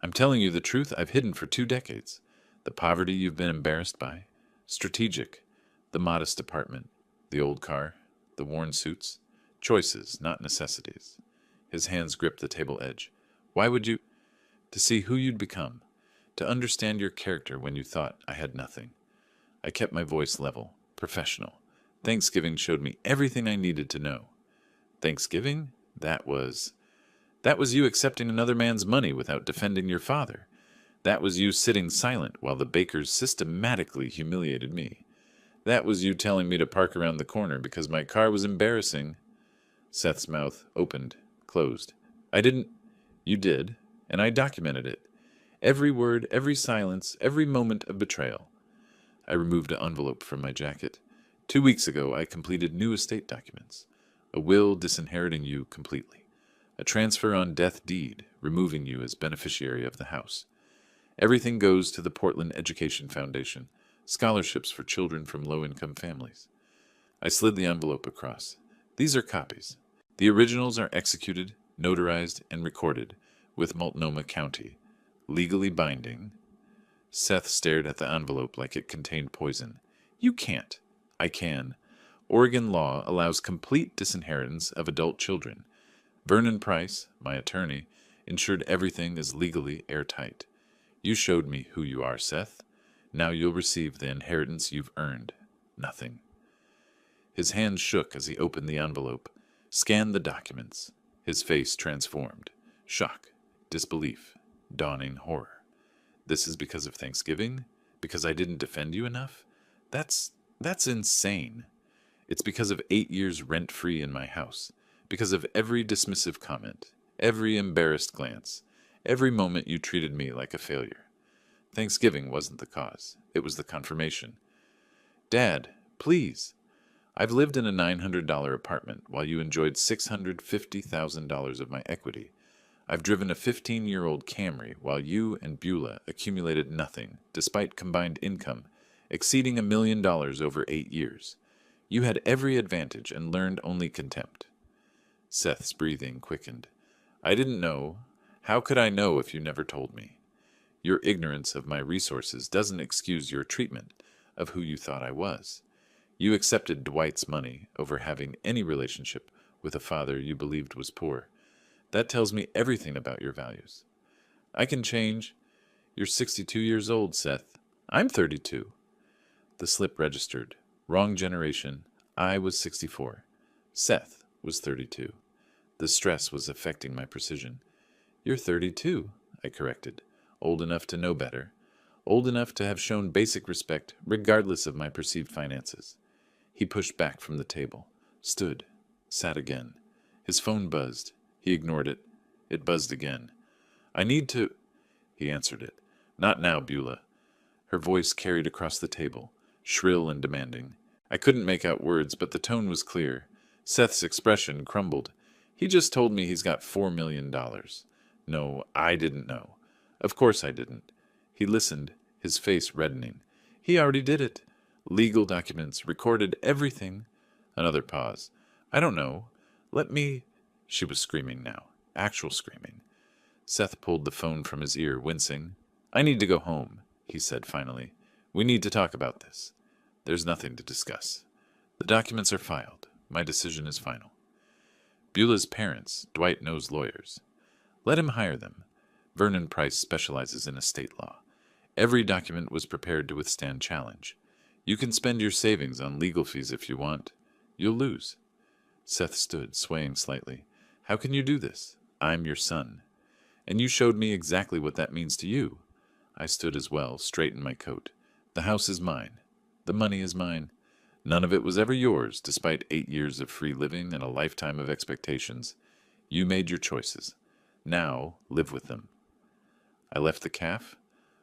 I'm telling you the truth I've hidden for 2 decades. The poverty you've been embarrassed by. Strategic. The modest apartment. The old car. The worn suits. Choices, not necessities. His hands gripped the table edge. Why would you? To see who you'd become. To understand your character when you thought I had nothing. I kept my voice level, professional. Thanksgiving showed me everything I needed to know. Thanksgiving? That was you accepting another man's money without defending your father. That was you sitting silent while the bakers systematically humiliated me. That was you telling me to park around the corner because my car was embarrassing. Seth's mouth opened, closed. I didn't. You did, and I documented it. Every word, every silence, every moment of betrayal. I removed an envelope from my jacket. 2 weeks ago, I completed new estate documents. A will disinheriting you completely. A transfer on death deed, removing you as beneficiary of the house. Everything goes to the Portland Education Foundation, scholarships for children from low-income families. I slid the envelope across. These are copies. The originals are executed, notarized, and recorded with Multnomah County. Legally binding. Seth stared at the envelope like it contained poison. You can't. I can. Oregon law allows complete disinheritance of adult children. Vernon Price, my attorney, ensured everything is legally airtight. You showed me who you are, Seth. Now you'll receive the inheritance you've earned. Nothing. His hands shook as he opened the envelope, scanned the documents. His face transformed. Shock, disbelief, dawning horror. This is because of Thanksgiving? Because I didn't defend you enough? That's insane. It's because of 8 years rent-free in my house. Because of every dismissive comment, every embarrassed glance, every moment you treated me like a failure. Thanksgiving wasn't the cause. It was the confirmation. Dad, please. I've lived in a $900 apartment while you enjoyed $650,000 of my equity. I've driven a 15-year-old Camry while you and Beulah accumulated nothing, despite combined income exceeding $1 million over 8 years. You had every advantage and learned only contempt. Seth's breathing quickened. I didn't know. How could I know if you never told me? Your ignorance of my resources doesn't excuse your treatment of who you thought I was. You accepted Dwight's money over having any relationship with a father you believed was poor. That tells me everything about your values. I can change. You're 62 years old, Seth. I'm 32. The slip registered. Wrong generation. I was 64. Seth was 32. The stress was affecting my precision. You're 32, I corrected. Old enough to know better. Old enough to have shown basic respect, regardless of my perceived finances. He pushed back from the table, stood, sat again. His phone buzzed. He ignored it. It buzzed again. I need to... He answered it. Not now, Beulah. Her voice carried across the table, shrill and demanding. I couldn't make out words, but the tone was clear. Seth's expression crumbled. He just told me he's got $4 million. No, I didn't know. Of course I didn't. He listened, his face reddening. He already did it. Legal documents, recorded everything. Another pause. I don't know. Let me... She was screaming now. Actual screaming. Seth pulled the phone from his ear, wincing. I need to go home, he said finally. We need to talk about this. There's nothing to discuss. The documents are filed. My decision is final. Beulah's parents, Dwight knows lawyers. Let him hire them. Vernon Price specializes in estate law. Every document was prepared to withstand challenge. You can spend your savings on legal fees if you want. You'll lose. Seth stood, swaying slightly. How can you do this? I'm your son. And you showed me exactly what that means to you. I stood as well, straightened my coat. The house is mine. The money is mine. None of it was ever yours, despite 8 years of free living and a lifetime of expectations. You made your choices. Now, live with them. I left the cafe.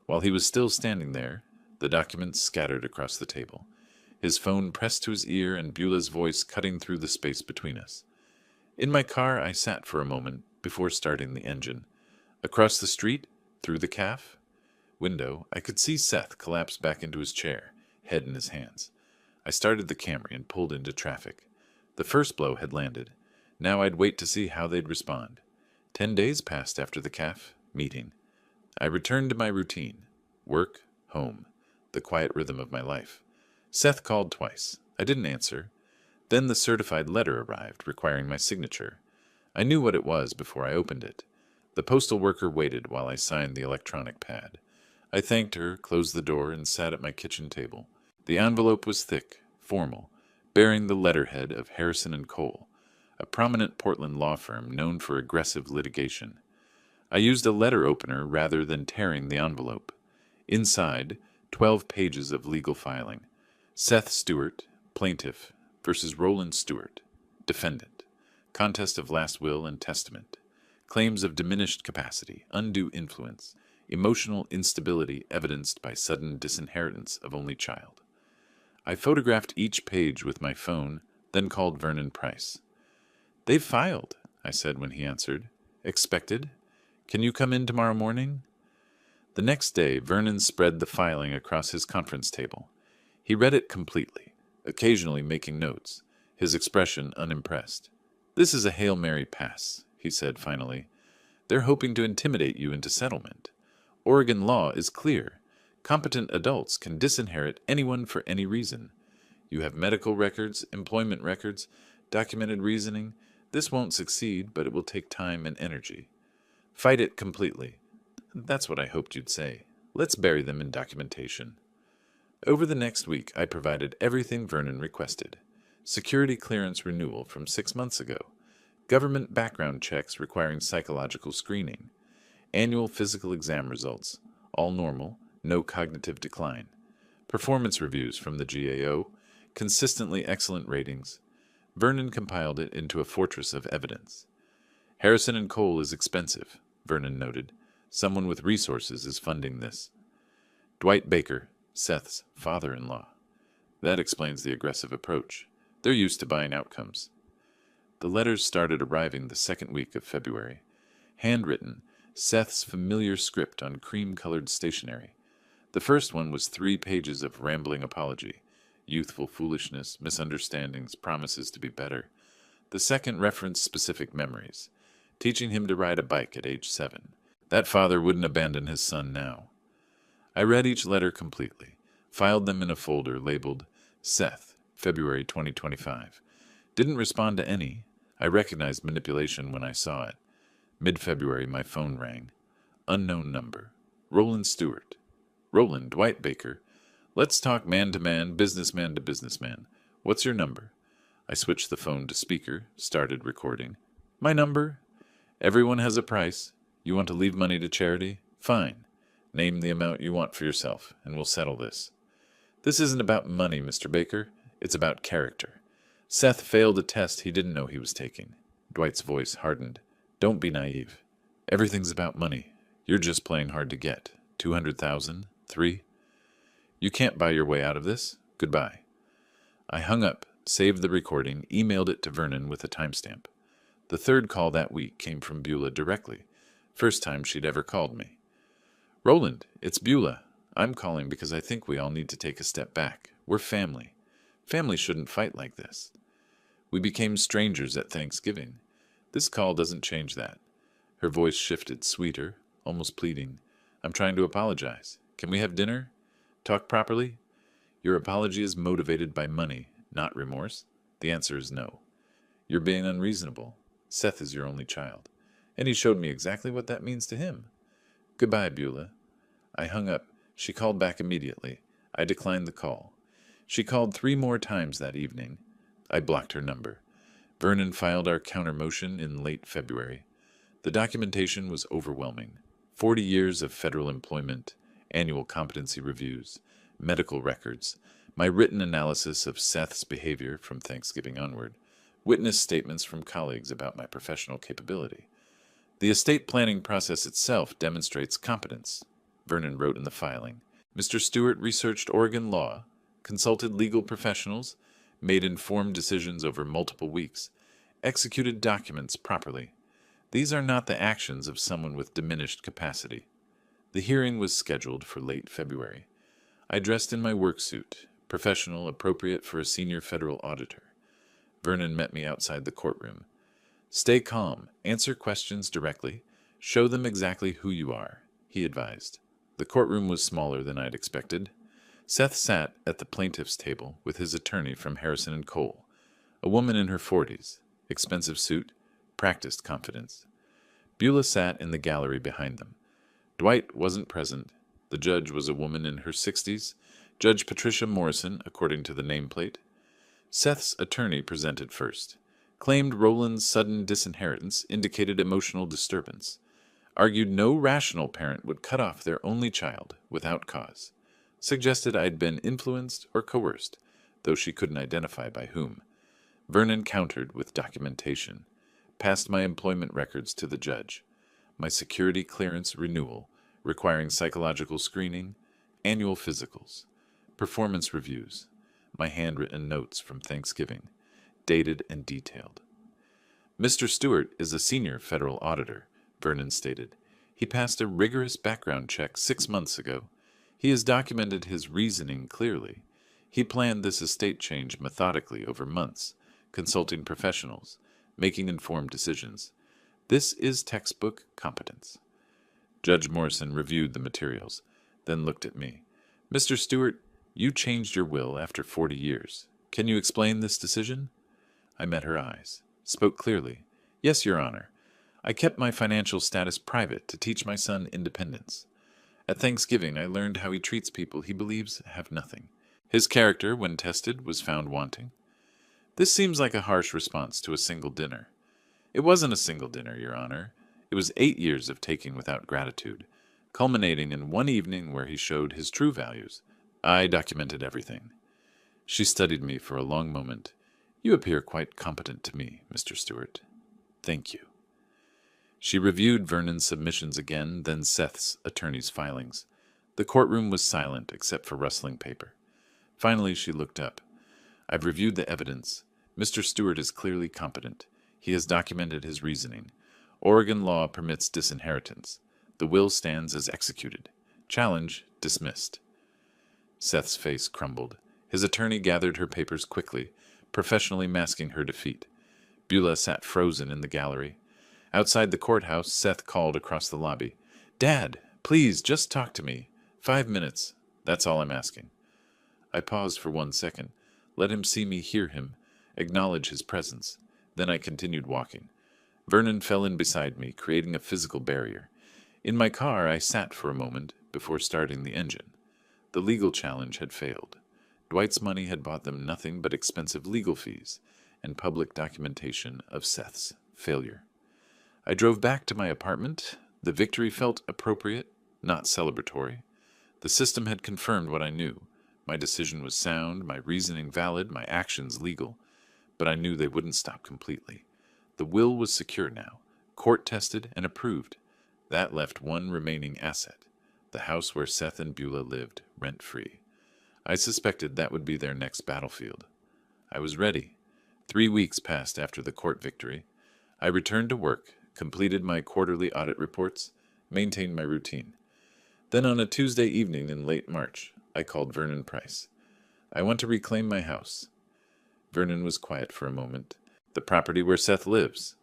While he was still standing there, the documents scattered across the table, his phone pressed to his ear and Beulah's voice cutting through the space between us. In my car, I sat for a moment before starting the engine. Across the street, through the cafe window, I could see Seth collapse back into his chair, head in his hands. I started the Camry and pulled into traffic. The first blow had landed. Now I'd wait to see how they'd respond. 10 days passed after the cafe meeting. I returned to my routine. Work, home, the quiet rhythm of my life. Seth called twice. I didn't answer. Then the certified letter arrived, requiring my signature. I knew what it was before I opened it. The postal worker waited while I signed the electronic pad. I thanked her, closed the door, and sat at my kitchen table. The envelope was thick, formal, bearing the letterhead of Harrison & Cole, a prominent Portland law firm known for aggressive litigation. I used a letter opener rather than tearing the envelope. Inside, 12 pages of legal filing. Seth Stewart, plaintiff, versus Roland Stewart, defendant. Contest of last will and testament. Claims of diminished capacity, undue influence, emotional instability evidenced by sudden disinheritance of only child. I photographed each page with my phone, then called Vernon Price. "They've filed," I said when he answered. "Expected? Can you come in tomorrow morning?" The next day, Vernon spread the filing across his conference table. He read it completely, occasionally making notes, his expression unimpressed. "This is a Hail Mary pass," he said finally. "They're hoping to intimidate you into settlement. Oregon law is clear. Competent adults can disinherit anyone for any reason. You have medical records, employment records, documented reasoning. This won't succeed, but it will take time and energy. Fight it completely." That's what I hoped you'd say. Let's bury them in documentation. Over the next week, I provided everything Vernon requested. Security clearance renewal from 6 months ago. Government background checks requiring psychological screening. Annual physical exam results. All normal, no cognitive decline. Performance reviews from the GAO. Consistently excellent ratings. Vernon compiled it into a fortress of evidence. "Harrison & Cole is expensive," Vernon noted. "Someone with resources is funding this." Dwight Baker, Seth's father-in-law. That explains the aggressive approach. They're used to buying outcomes. The letters started arriving the second week of February. Handwritten, Seth's familiar script on cream-colored stationery. The first one was 3 pages of rambling apology. Youthful foolishness, misunderstandings, promises to be better. The second referenced specific memories. Teaching him to ride a bike at age 7. That father wouldn't abandon his son now. I read each letter completely, filed them in a folder labeled Seth, February 2025. Didn't respond to any. I recognized manipulation when I saw it. Mid-February, my phone rang. Unknown number. Roland Stewart. "Roland, Dwight Baker. Let's talk man-to-man, businessman to businessman. What's your number?" I switched the phone to speaker, started recording. "My number? Everyone has a price. You want to leave money to charity? Fine. Name the amount you want for yourself, and we'll settle this. This isn't about money, Mr. Baker. It's about character. Seth failed a test he didn't know he was taking." Dwight's voice hardened. "Don't be naive. Everything's about money. You're just playing hard to get. 200,000? 3? You can't buy your way out of this. Goodbye." I hung up, saved the recording, emailed it to Vernon with a timestamp. The third call that week came from Beulah directly. First time she'd ever called me. "Roland, it's Beulah. I'm calling because I think we all need to take a step back. We're family. Family shouldn't fight like this. We became strangers at Thanksgiving. This call doesn't change that." Her voice shifted, sweeter, almost pleading. "I'm trying to apologize. Can we have dinner? Talk properly? Your apology is motivated by money, not remorse. The answer is no. You're being unreasonable. Seth is your only child. And he showed me exactly what that means to him. Goodbye, Beulah." I hung up. She called back immediately. I declined the call. She called 3 more times that evening. I blocked her number. Vernon filed our counter-motion in late February. The documentation was overwhelming. 40 years of federal employment, annual competency reviews, medical records, my written analysis of Seth's behavior from Thanksgiving onward, witness statements from colleagues about my professional capability. The estate planning process itself demonstrates competence, Vernon wrote in the filing. Mr. Stewart researched Oregon law, consulted legal professionals, made informed decisions over multiple weeks, executed documents properly. These are not the actions of someone with diminished capacity. The hearing was scheduled for late February. I dressed in my work suit, professional, appropriate for a senior federal auditor. Vernon met me outside the courtroom. Stay calm, answer questions directly, show them exactly who you are, he advised. The courtroom was smaller than I'd expected. Seth sat at the plaintiff's table with his attorney from Harrison & Cole, a woman in her 40s, expensive suit, practiced confidence. Beulah sat in the gallery behind them. Dwight wasn't present. The judge was a woman in her 60s, Judge Patricia Morrison, according to the nameplate. Seth's attorney presented first. Claimed Roland's sudden disinheritance indicated emotional disturbance. Argued no rational parent would cut off their only child without cause. Suggested I'd been influenced or coerced, though she couldn't identify by whom. Vernon countered with documentation. Passed my employment records to the judge. My security clearance renewal, requiring psychological screening, annual physicals, performance reviews, my handwritten notes from Thanksgiving, dated and detailed. Mr. Stewart is a senior federal auditor, Vernon stated. He passed a rigorous background check 6 months ago. He has documented his reasoning clearly. He planned this estate change methodically over months, consulting professionals, making informed decisions. This is textbook competence. Judge Morrison reviewed the materials, then looked at me. Mr. Stewart, you changed your will after 40 years. Can you explain this decision? I met her eyes, spoke clearly. Yes, Your Honor. I kept my financial status private to teach my son independence. At Thanksgiving, I learned how he treats people he believes have nothing. His character, when tested, was found wanting. This seems like a harsh response to a single dinner. It wasn't a single dinner, Your Honor. It was 8 years of taking without gratitude, culminating in one evening where he showed his true values. I documented everything. She studied me for a long moment. You appear quite competent to me, Mr. Stewart. Thank you. She reviewed Vernon's submissions again, then Seth's attorney's filings. The courtroom was silent except for rustling paper. Finally, she looked up. I've reviewed the evidence. Mr. Stewart is clearly competent. He has documented his reasoning. Oregon law permits disinheritance. The will stands as executed. Challenge dismissed. Seth's face crumbled. His attorney gathered her papers quickly, professionally masking her defeat. Beulah sat frozen in the gallery. Outside the courthouse, Seth called across the lobby. Dad, please, just talk to me. 5 minutes. That's all I'm asking. I paused for 1 second. Let him see me, hear him, acknowledge his presence. Then I continued walking. Vernon fell in beside me, creating a physical barrier. In my car, I sat for a moment before starting the engine. The legal challenge had failed. Dwight's money had bought them nothing but expensive legal fees and public documentation of Seth's failure. I drove back to my apartment. The victory felt appropriate, not celebratory. The system had confirmed what I knew. My decision was sound, my reasoning valid, my actions legal. But I knew they wouldn't stop completely. The will was secure now, court-tested and approved. That left one remaining asset, the house where Seth and Beulah lived, rent-free. I suspected that would be their next battlefield. I was ready. 3 weeks passed after the court victory. I returned to work, completed my quarterly audit reports, maintained my routine. Then on a Tuesday evening in late March, I called Vernon Price. I want to reclaim my house. Vernon was quiet for a moment. The property where Seth lives.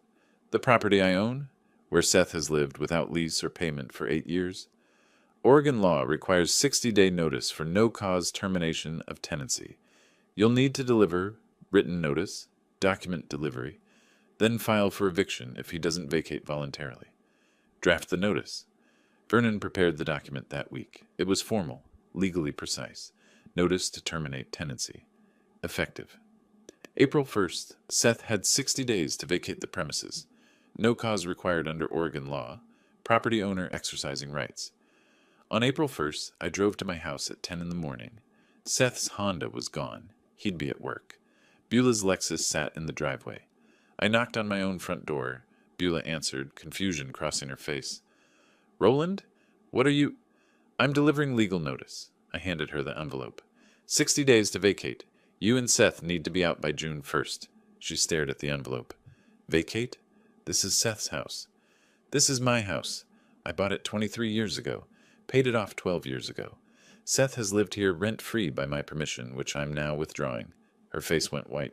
The property I own, where Seth has lived without lease or payment for 8 years. Oregon law requires 60-day notice for no-cause termination of tenancy. You'll need to deliver written notice, document delivery, then file for eviction if he doesn't vacate voluntarily. Draft the notice. Vernon prepared the document that week. It was formal, legally precise. Notice to terminate tenancy. Effective. April 1st, Seth had 60 days to vacate the premises. No cause required under Oregon law. Property owner exercising rights. On April 1st, I drove to my house at 10 in the morning. Seth's Honda was gone. He'd be at work. Beulah's Lexus sat in the driveway. I knocked on my own front door. Beulah answered, confusion crossing her face. Roland? What are you? I'm delivering legal notice. I handed her the envelope. 60 days to vacate. You and Seth need to be out by June 1st. She stared at the envelope. Vacate? This is Seth's house. This is my house. I bought it 23 years ago. Paid it off 12 years ago. Seth has lived here rent-free by my permission, which I'm now withdrawing. Her face went white.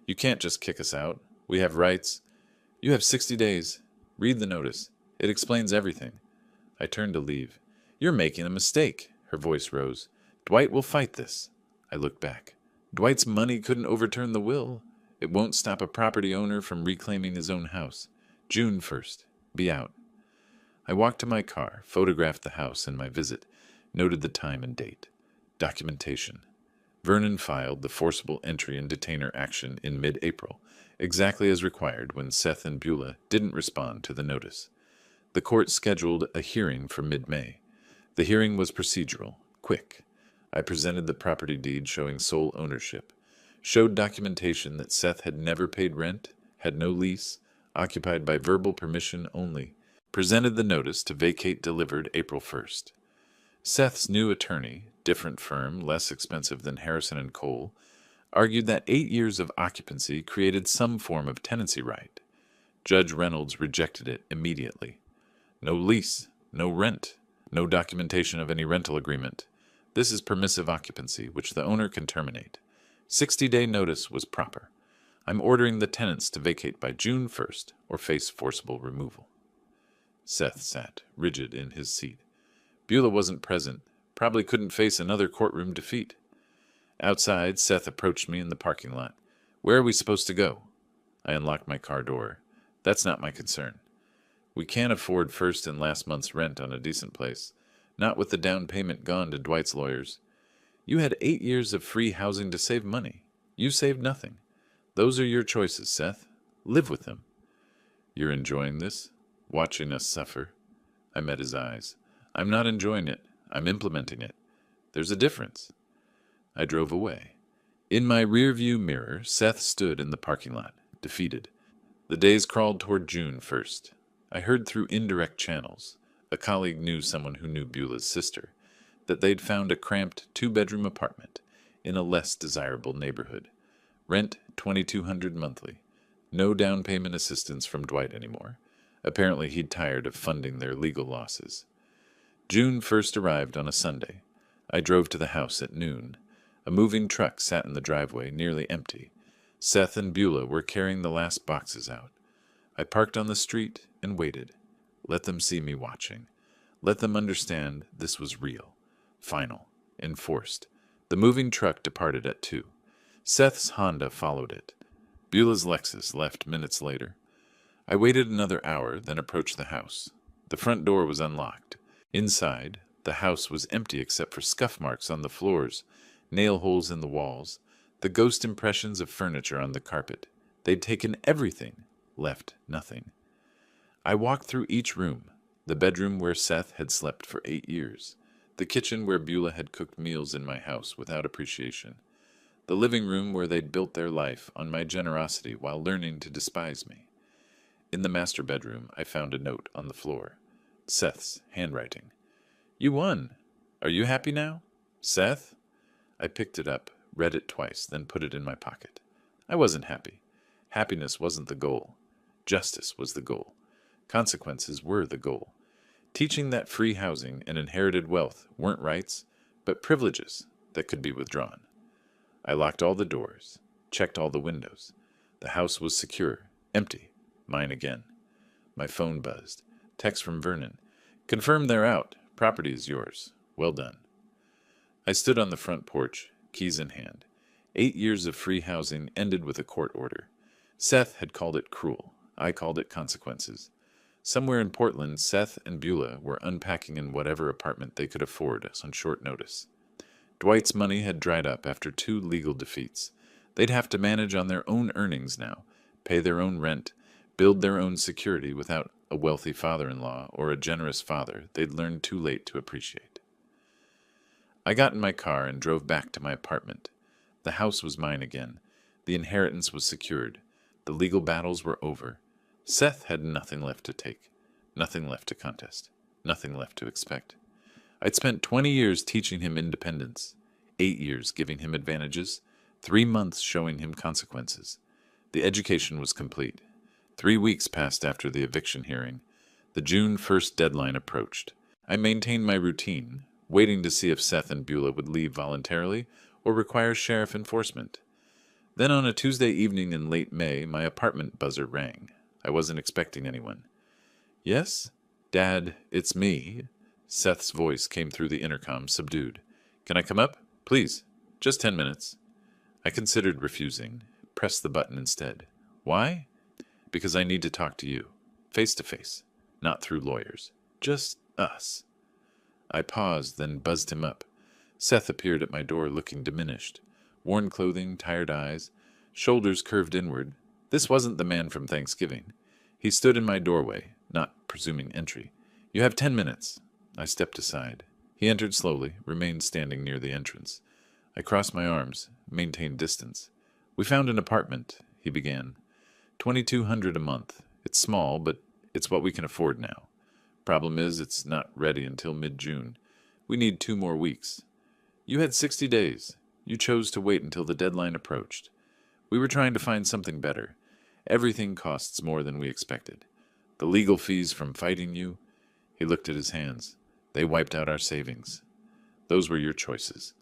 You can't just kick us out. We have rights. You have 60 days. Read the notice. It explains everything. I turned to leave. You're making a mistake. Her voice rose. Dwight will fight this. I looked back. Dwight's money couldn't overturn the will. It won't stop a property owner from reclaiming his own house. June 1st. Be out. I walked to my car, photographed the house and my visit, noted the time and date. Documentation. Vernon filed the forcible entry and detainer action in mid-April, exactly as required when Seth and Beulah didn't respond to the notice. The court scheduled a hearing for mid-May. The hearing was procedural, quick. I presented the property deed showing sole ownership, showed documentation that Seth had never paid rent, had no lease, occupied by verbal permission only, presented the notice to vacate delivered April 1st. Seth's new attorney, different firm, less expensive than Harrison & Cole, argued that 8 years of occupancy created some form of tenancy right. Judge Reynolds rejected it immediately. No lease, no rent, no documentation of any rental agreement. This is permissive occupancy, which the owner can terminate. 60-day notice was proper. I'm ordering the tenants to vacate by June 1st or face forcible removal. Seth sat, rigid in his seat. Beulah wasn't present, probably couldn't face another courtroom defeat. Outside, Seth approached me in the parking lot. Where are we supposed to go? I unlocked my car door. That's not my concern. We can't afford first and last month's rent on a decent place, not with the down payment gone to Dwight's lawyers. You had 8 years of free housing to save money. You saved nothing. Those are your choices, Seth. Live with them. You're enjoying this? Watching us suffer? I met his eyes. I'm not enjoying it. I'm implementing it. There's a difference. I drove away. In my rearview mirror, Seth stood in the parking lot, defeated. The days crawled toward June 1st. I heard through indirect channels, a colleague knew someone who knew Beulah's sister, that they'd found a cramped 2-bedroom apartment in a less desirable neighborhood. Rent $2,200 monthly. No down payment assistance from Dwight anymore. Apparently he'd tired of funding their legal losses. June 1st arrived on a Sunday. I drove to the house at noon. A moving truck sat in the driveway, nearly empty. Seth and Beulah were carrying the last boxes out. I parked on the street and waited. Let them see me watching. Let them understand this was real, final, enforced. The moving truck departed at 2. Seth's Honda followed it. Beulah's Lexus left minutes later. I waited another hour, then approached the house. The front door was unlocked. Inside, the house was empty except for scuff marks on the floors, nail holes in the walls, the ghost impressions of furniture on the carpet. They'd taken everything, left nothing. I walked through each room, the bedroom where Seth had slept for 8 years, the kitchen where Beulah had cooked meals in my house without appreciation, the living room where they'd built their life on my generosity while learning to despise me. In the master bedroom, I found a note on the floor. Seth's handwriting. You won. Are you happy now? Seth? I picked it up, read it twice, then put it in my pocket. I wasn't happy. Happiness wasn't the goal. Justice was the goal. Consequences were the goal. Teaching that free housing and inherited wealth weren't rights, but privileges that could be withdrawn. I locked all the doors, checked all the windows. The house was secure, empty, mine again. My phone buzzed. Text from Vernon. Confirm they're out. Property is yours. Well done. I stood on the front porch, keys in hand. 8 years of free housing ended with a court order. Seth had called it cruel. I called it consequences. Somewhere in Portland, Seth and Beulah were unpacking in whatever apartment they could afford on short notice. Dwight's money had dried up after 2 legal defeats. They'd have to manage on their own earnings now, pay their own rent, build their own security without a wealthy father-in-law or a generous father they'd learned too late to appreciate. I got in my car and drove back to my apartment. The house was mine again. The inheritance was secured. The legal battles were over. Seth had nothing left to take, nothing left to contest, nothing left to expect. I'd spent 20 years teaching him independence, 8 years giving him advantages, 3 months showing him consequences. The education was complete. 3 weeks passed after the eviction hearing. The June 1st deadline approached. I maintained my routine, waiting to see if Seth and Beulah would leave voluntarily or require sheriff enforcement. Then on a Tuesday evening in late May, my apartment buzzer rang. I wasn't expecting anyone. "Yes? Dad, it's me." Seth's voice came through the intercom, subdued. "Can I come up? Please. Just 10 minutes. I considered refusing, pressed the button instead. "Why?" "Because I need to talk to you. Face to face. Not through lawyers. Just us." I paused, then buzzed him up. Seth appeared at my door looking diminished. Worn clothing, tired eyes, shoulders curved inward. This wasn't the man from Thanksgiving. He stood in my doorway, not presuming entry. "You have 10 minutes." I stepped aside. He entered slowly, remained standing near the entrance. I crossed my arms, maintained distance. "We found an apartment," he began. $2,200 a month. It's small, but it's what we can afford now. Problem is, it's not ready until mid-June. We need 2 more weeks. You had 60 days. You chose to wait until the deadline approached. We were trying to find something better. Everything costs more than we expected. The legal fees from fighting you." He looked at his hands. "They wiped out our savings. Those were your choices.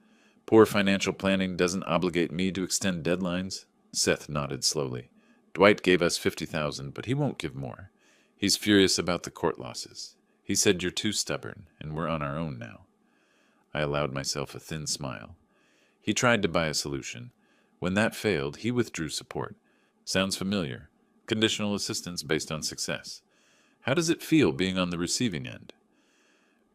Poor financial planning doesn't obligate me to extend deadlines." Seth nodded slowly. "Dwight gave us $50,000, but he won't give more. He's furious about the court losses. He said you're too stubborn, and we're on our own now." I allowed myself a thin smile. He tried to buy a solution. When that failed, he withdrew support. Sounds familiar. Conditional assistance based on success. How does it feel being on the receiving end?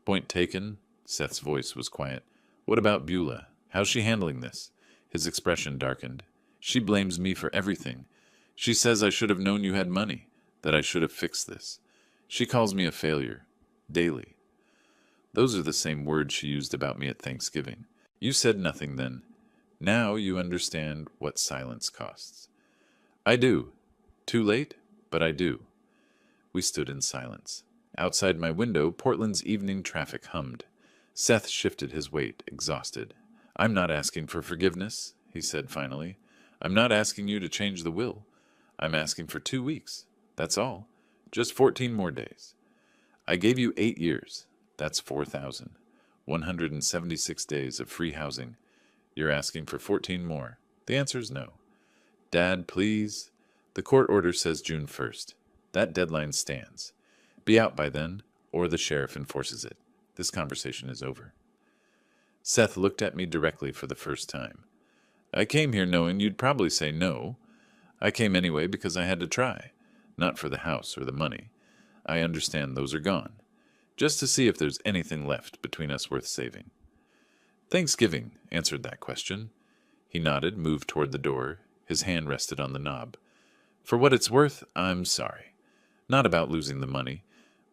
"Point taken." Seth's voice was quiet. "What about Beulah? How's she handling this?" His expression darkened. "She blames me for everything. She says I should have known you had money, that I should have fixed this. She calls me a failure. Daily." Those are the same words she used about me at Thanksgiving. "You said nothing then. Now you understand what silence costs." "I do. Too late, but I do." We stood in silence. Outside my window, Portland's evening traffic hummed. Seth shifted his weight, exhausted. "I'm not asking for forgiveness," he said finally. "I'm not asking you to change the will. I'm asking for 2 weeks. That's all. Just 14 more days. I gave you 8 years. That's 4,000. 176 days of free housing. You're asking for 14 more. The answer's no. Dad, please." "The court order says June 1st. That deadline stands. Be out by then, or the sheriff enforces it. This conversation is over." Seth looked at me directly for the first time. "I came here knowing you'd probably say no. I came anyway because I had to try. Not for the house or the money. I understand those are gone. Just to see if there's anything left between us worth saving." "Thanksgiving," answered that question. He nodded, moved toward the door. His hand rested on the knob. "For what it's worth, I'm sorry. Not about losing the money.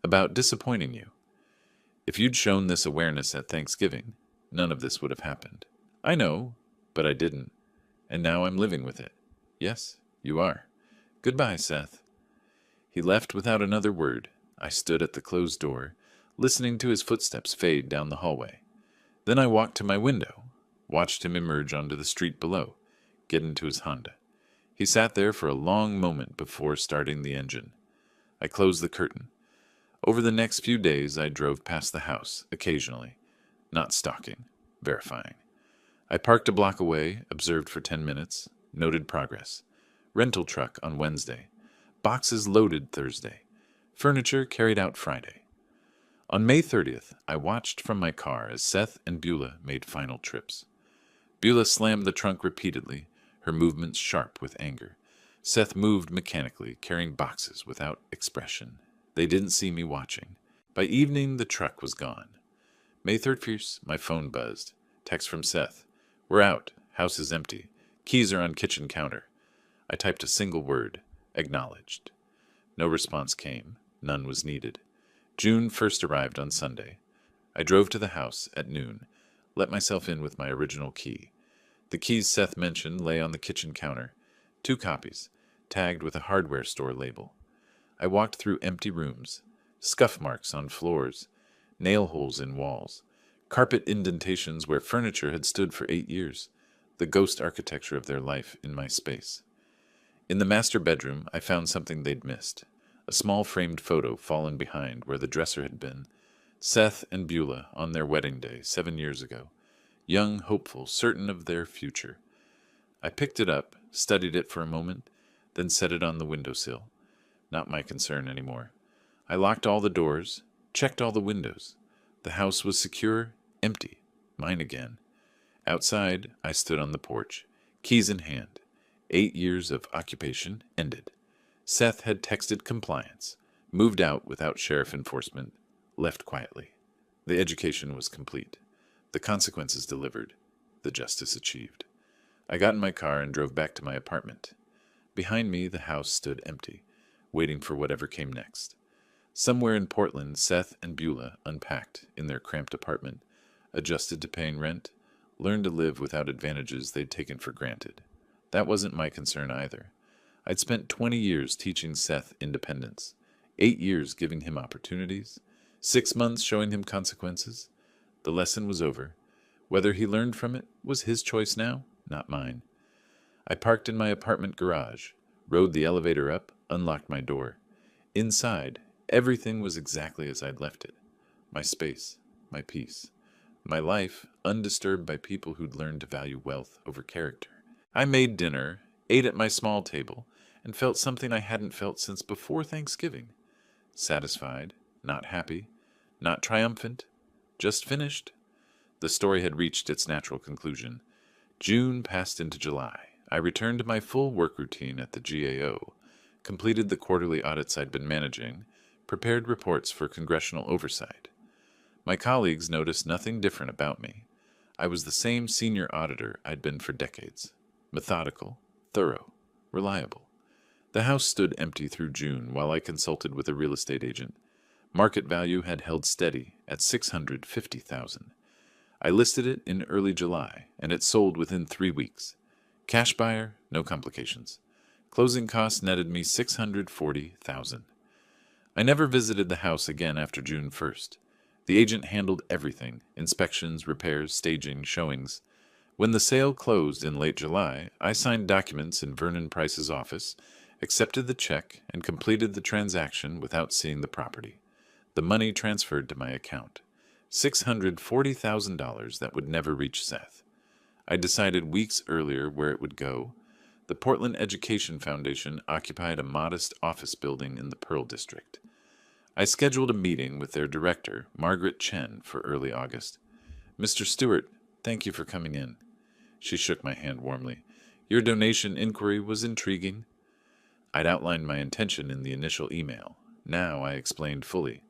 About disappointing you. If you'd shown this awareness at Thanksgiving, none of this would have happened. I know, but I didn't. And now I'm living with it. Yes, you are. Goodbye, Seth." He left without another word. I stood at the closed door, listening to his footsteps fade down the hallway. Then I walked to my window, watched him emerge onto the street below, get into his Honda. He sat there for a long moment before starting the engine. I closed the curtain. Over the next few days, I drove past the house, occasionally. Not stalking, verifying. I parked a block away, observed for 10 minutes, noted progress. Rental truck on Wednesday. Boxes loaded Thursday. Furniture carried out Friday. On May 30th, I watched from my car as Seth and Beulah made final trips. Beulah slammed the trunk repeatedly, her movements sharp with anger. Seth moved mechanically, carrying boxes without expression. They didn't see me watching. By evening, the truck was gone. May 31st, my phone buzzed. Text from Seth. "We're out. House is empty. Keys are on kitchen counter." I typed a single word. Acknowledged. No response came. None was needed. June 1st arrived on Sunday. I drove to the house at noon. let myself in with my original key. The keys Seth mentioned lay on the kitchen counter, 2 copies, tagged with a hardware store label. I walked through empty rooms, scuff marks on floors, nail holes in walls, carpet indentations where furniture had stood for 8 years, the ghost architecture of their life in my space. In the master bedroom, I found something they'd missed, a small framed photo fallen behind where the dresser had been. Seth and Beulah on their wedding day 7 years ago, young, hopeful, certain of their future. I picked it up, studied it for a moment, then set it on the windowsill. Not my concern anymore. I locked all the doors, checked all the windows. The house was secure, empty, mine again. Outside, I stood on the porch, keys in hand. 8 years of occupation ended. Seth had texted compliance, moved out without sheriff enforcement, left quietly. The education was complete. The consequences delivered. The justice achieved. I got in my car and drove back to my apartment. Behind me, the house stood empty, waiting for whatever came next. Somewhere in Portland, Seth and Beulah unpacked in their cramped apartment, adjusted to paying rent, learned to live without advantages they'd taken for granted. That wasn't my concern either. I'd spent 20 years teaching Seth independence, 8 years giving him opportunities, 6 months showing him consequences. The lesson was over. Whether he learned from it was his choice now, not mine. I parked in my apartment garage, rode the elevator up, unlocked my door. Inside, everything was exactly as I'd left it. My space, my peace, my life undisturbed by people who'd learned to value wealth over character. I made dinner, ate at my small table, and felt something I hadn't felt since before Thanksgiving. Satisfied, not happy, not triumphant, just finished. The story had reached its natural conclusion. June passed into July. I returned to my full work routine at the GAO, completed the quarterly audits I'd been managing, prepared reports for congressional oversight. My colleagues noticed nothing different about me. I was the same senior auditor I'd been for decades. Methodical, thorough, reliable. The house stood empty through June while I consulted with a real estate agent. Market value had held steady at $650,000. I listed it in early July, and it sold within 3 weeks. Cash buyer, no complications. Closing costs netted me $640,000. I never visited the house again after June 1st. The agent handled everything: inspections, repairs, staging, showings. When the sale closed in late July, I signed documents in Vernon Price's office, accepted the check, and completed the transaction without seeing the property. The money transferred to my account. $640,000 that would never reach Seth. I decided weeks earlier where it would go. The Portland Education Foundation occupied a modest office building in the Pearl District. I scheduled a meeting with their director, Margaret Chen, for early August. "Mr. Stewart, thank you for coming in." She shook my hand warmly. "Your donation inquiry was intriguing." I'd outlined my intention in the initial email. Now I explained fully.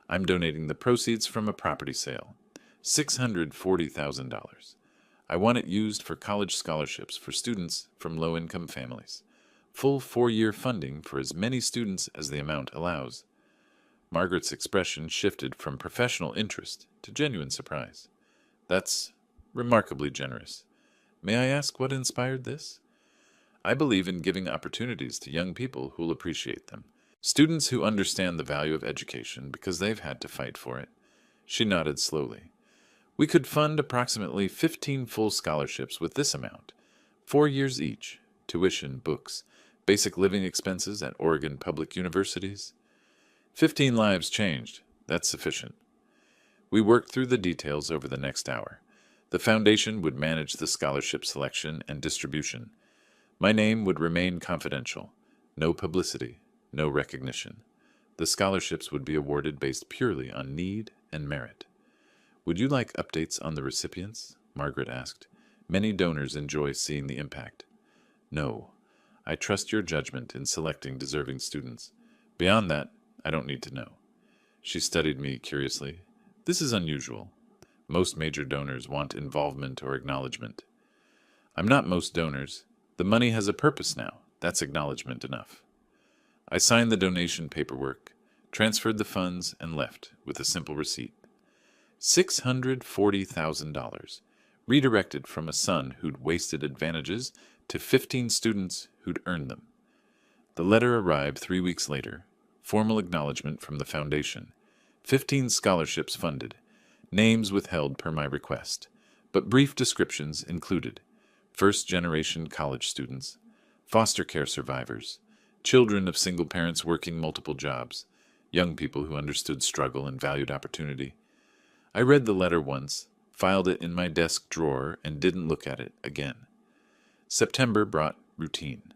I'm donating the proceeds from a property sale, $640,000. I want it used for college scholarships for students from low-income families. Full 4-year funding for as many students as the amount allows. Margaret's expression shifted from professional interest to genuine surprise. "That's remarkably generous. May I ask what inspired this?" "I believe in giving opportunities to young people who'll appreciate them. Students who understand the value of education because they've had to fight for it." She nodded slowly. "We could fund approximately 15 full scholarships with this amount, 4 years each, tuition, books, basic living expenses at Oregon public universities. 15 lives changed. That's sufficient." We worked through the details over the next hour. The foundation would manage the scholarship selection and distribution. My name would remain confidential. No publicity, no recognition. The scholarships would be awarded based purely on need and merit. "Would you like updates on the recipients?" Margaret asked. "Many donors enjoy seeing the impact." "No. I trust your judgment in selecting deserving students. Beyond that, I don't need to know." She studied me curiously. "This is unusual. Most major donors want involvement or acknowledgement." "I'm not most donors. The money has a purpose now. That's acknowledgement enough." I signed the donation paperwork, transferred the funds, and left with a simple receipt. $640,000, redirected from a son who'd wasted advantages to 15 students who'd earned them. The letter arrived 3 weeks later, formal acknowledgement from the foundation, 15 scholarships funded, names withheld per my request, but brief descriptions included: first-generation college students, foster care survivors, children of single parents working multiple jobs, young people who understood struggle and valued opportunity. I read the letter once, filed it in my desk drawer, and didn't look at it again. September brought routine.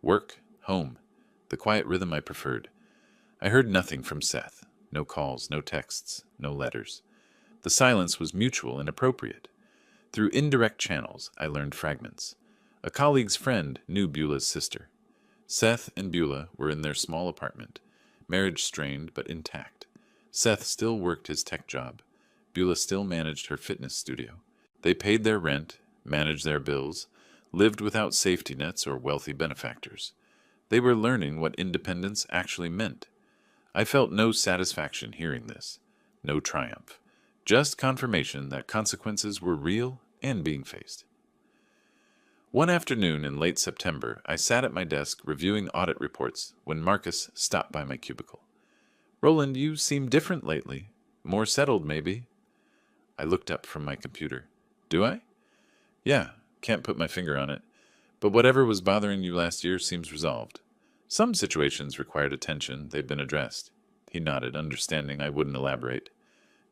Work, home, the quiet rhythm I preferred. I heard nothing from Seth. No calls, no texts, no letters. The silence was mutual and appropriate. Through indirect channels, I learned fragments. A colleague's friend knew Beulah's sister. Seth and Beulah were in their small apartment, marriage strained but intact. Seth still worked his tech job. Beulah still managed her fitness studio. They paid their rent, managed their bills, lived without safety nets or wealthy benefactors. They were learning what independence actually meant. I felt no satisfaction hearing this, no triumph, just confirmation that consequences were real and being faced. One afternoon in late September, I sat at my desk reviewing audit reports when Marcus stopped by my cubicle. "Roland, you seem different lately. More settled, maybe." I looked up from my computer. "Do I?" "Yeah, can't put my finger on it. But whatever was bothering you last year seems resolved. Some situations required attention. They've been addressed." He nodded, understanding I wouldn't elaborate.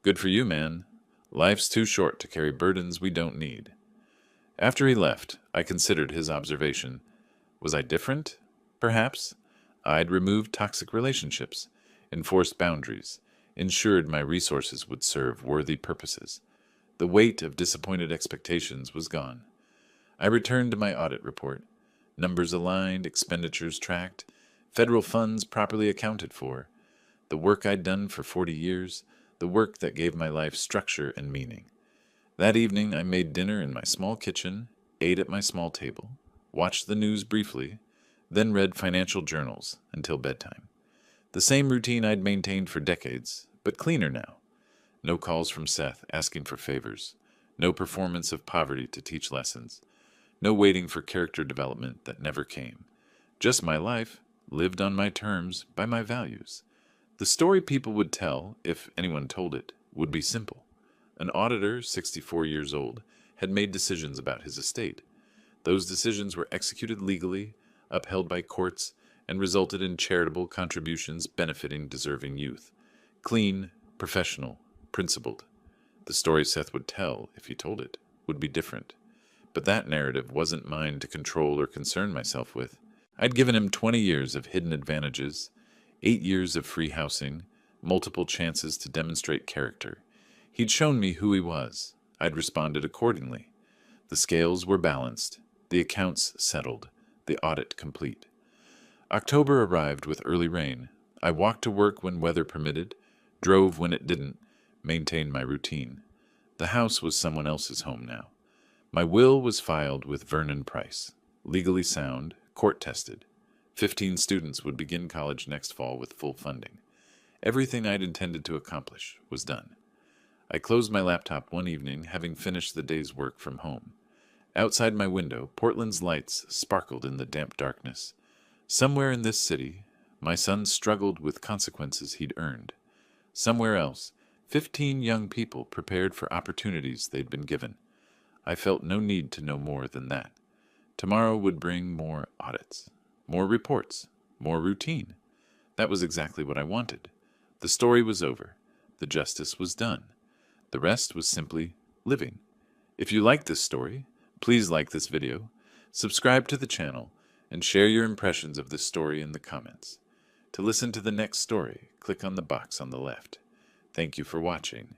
"Good for you, man. Life's too short to carry burdens we don't need." After he left, I considered his observation. Was I different? Perhaps. I'd removed toxic relationships, enforced boundaries, ensured my resources would serve worthy purposes. The weight of disappointed expectations was gone. I returned to my audit report. Numbers aligned, expenditures tracked, federal funds properly accounted for. The work I'd done for 40 years, the work that gave my life structure and meaning. That evening I made dinner in my small kitchen, ate at my small table, watched the news briefly, then read financial journals until bedtime. The same routine I'd maintained for decades, but cleaner now. No calls from Seth asking for favors. No performance of poverty to teach lessons. No waiting for character development that never came. Just my life, lived on my terms, by my values. The story people would tell, if anyone told it, would be simple. An auditor, 64 years old, had made decisions about his estate. Those decisions were executed legally, upheld by courts, and resulted in charitable contributions benefiting deserving youth. Clean, professional, principled. The story Seth would tell, if he told it, would be different. But that narrative wasn't mine to control or concern myself with. I'd given him 20 years of hidden advantages, 8 years of free housing, multiple chances to demonstrate character. He'd shown me who he was. I'd responded accordingly. The scales were balanced, the accounts settled, the audit complete. October arrived with early rain. I walked to work when weather permitted, drove when it didn't, maintained my routine. The house was someone else's home now. My will was filed with Vernon Price, legally sound, court-tested. 15 students would begin college next fall with full funding. Everything I'd intended to accomplish was done. I closed my laptop one evening, having finished the day's work from home. Outside my window, Portland's lights sparkled in the damp darkness. Somewhere in this city, my son struggled with consequences he'd earned. Somewhere else, 15 young people prepared for opportunities they'd been given. I felt no need to know more than that. Tomorrow would bring more audits, more reports, more routine. That was exactly what I wanted. The story was over. The justice was done. The rest was simply living. If you like this story, please like this video, subscribe to the channel, and share your impressions of this story in the comments. To listen to the next story, click on the box on the left. Thank you for watching.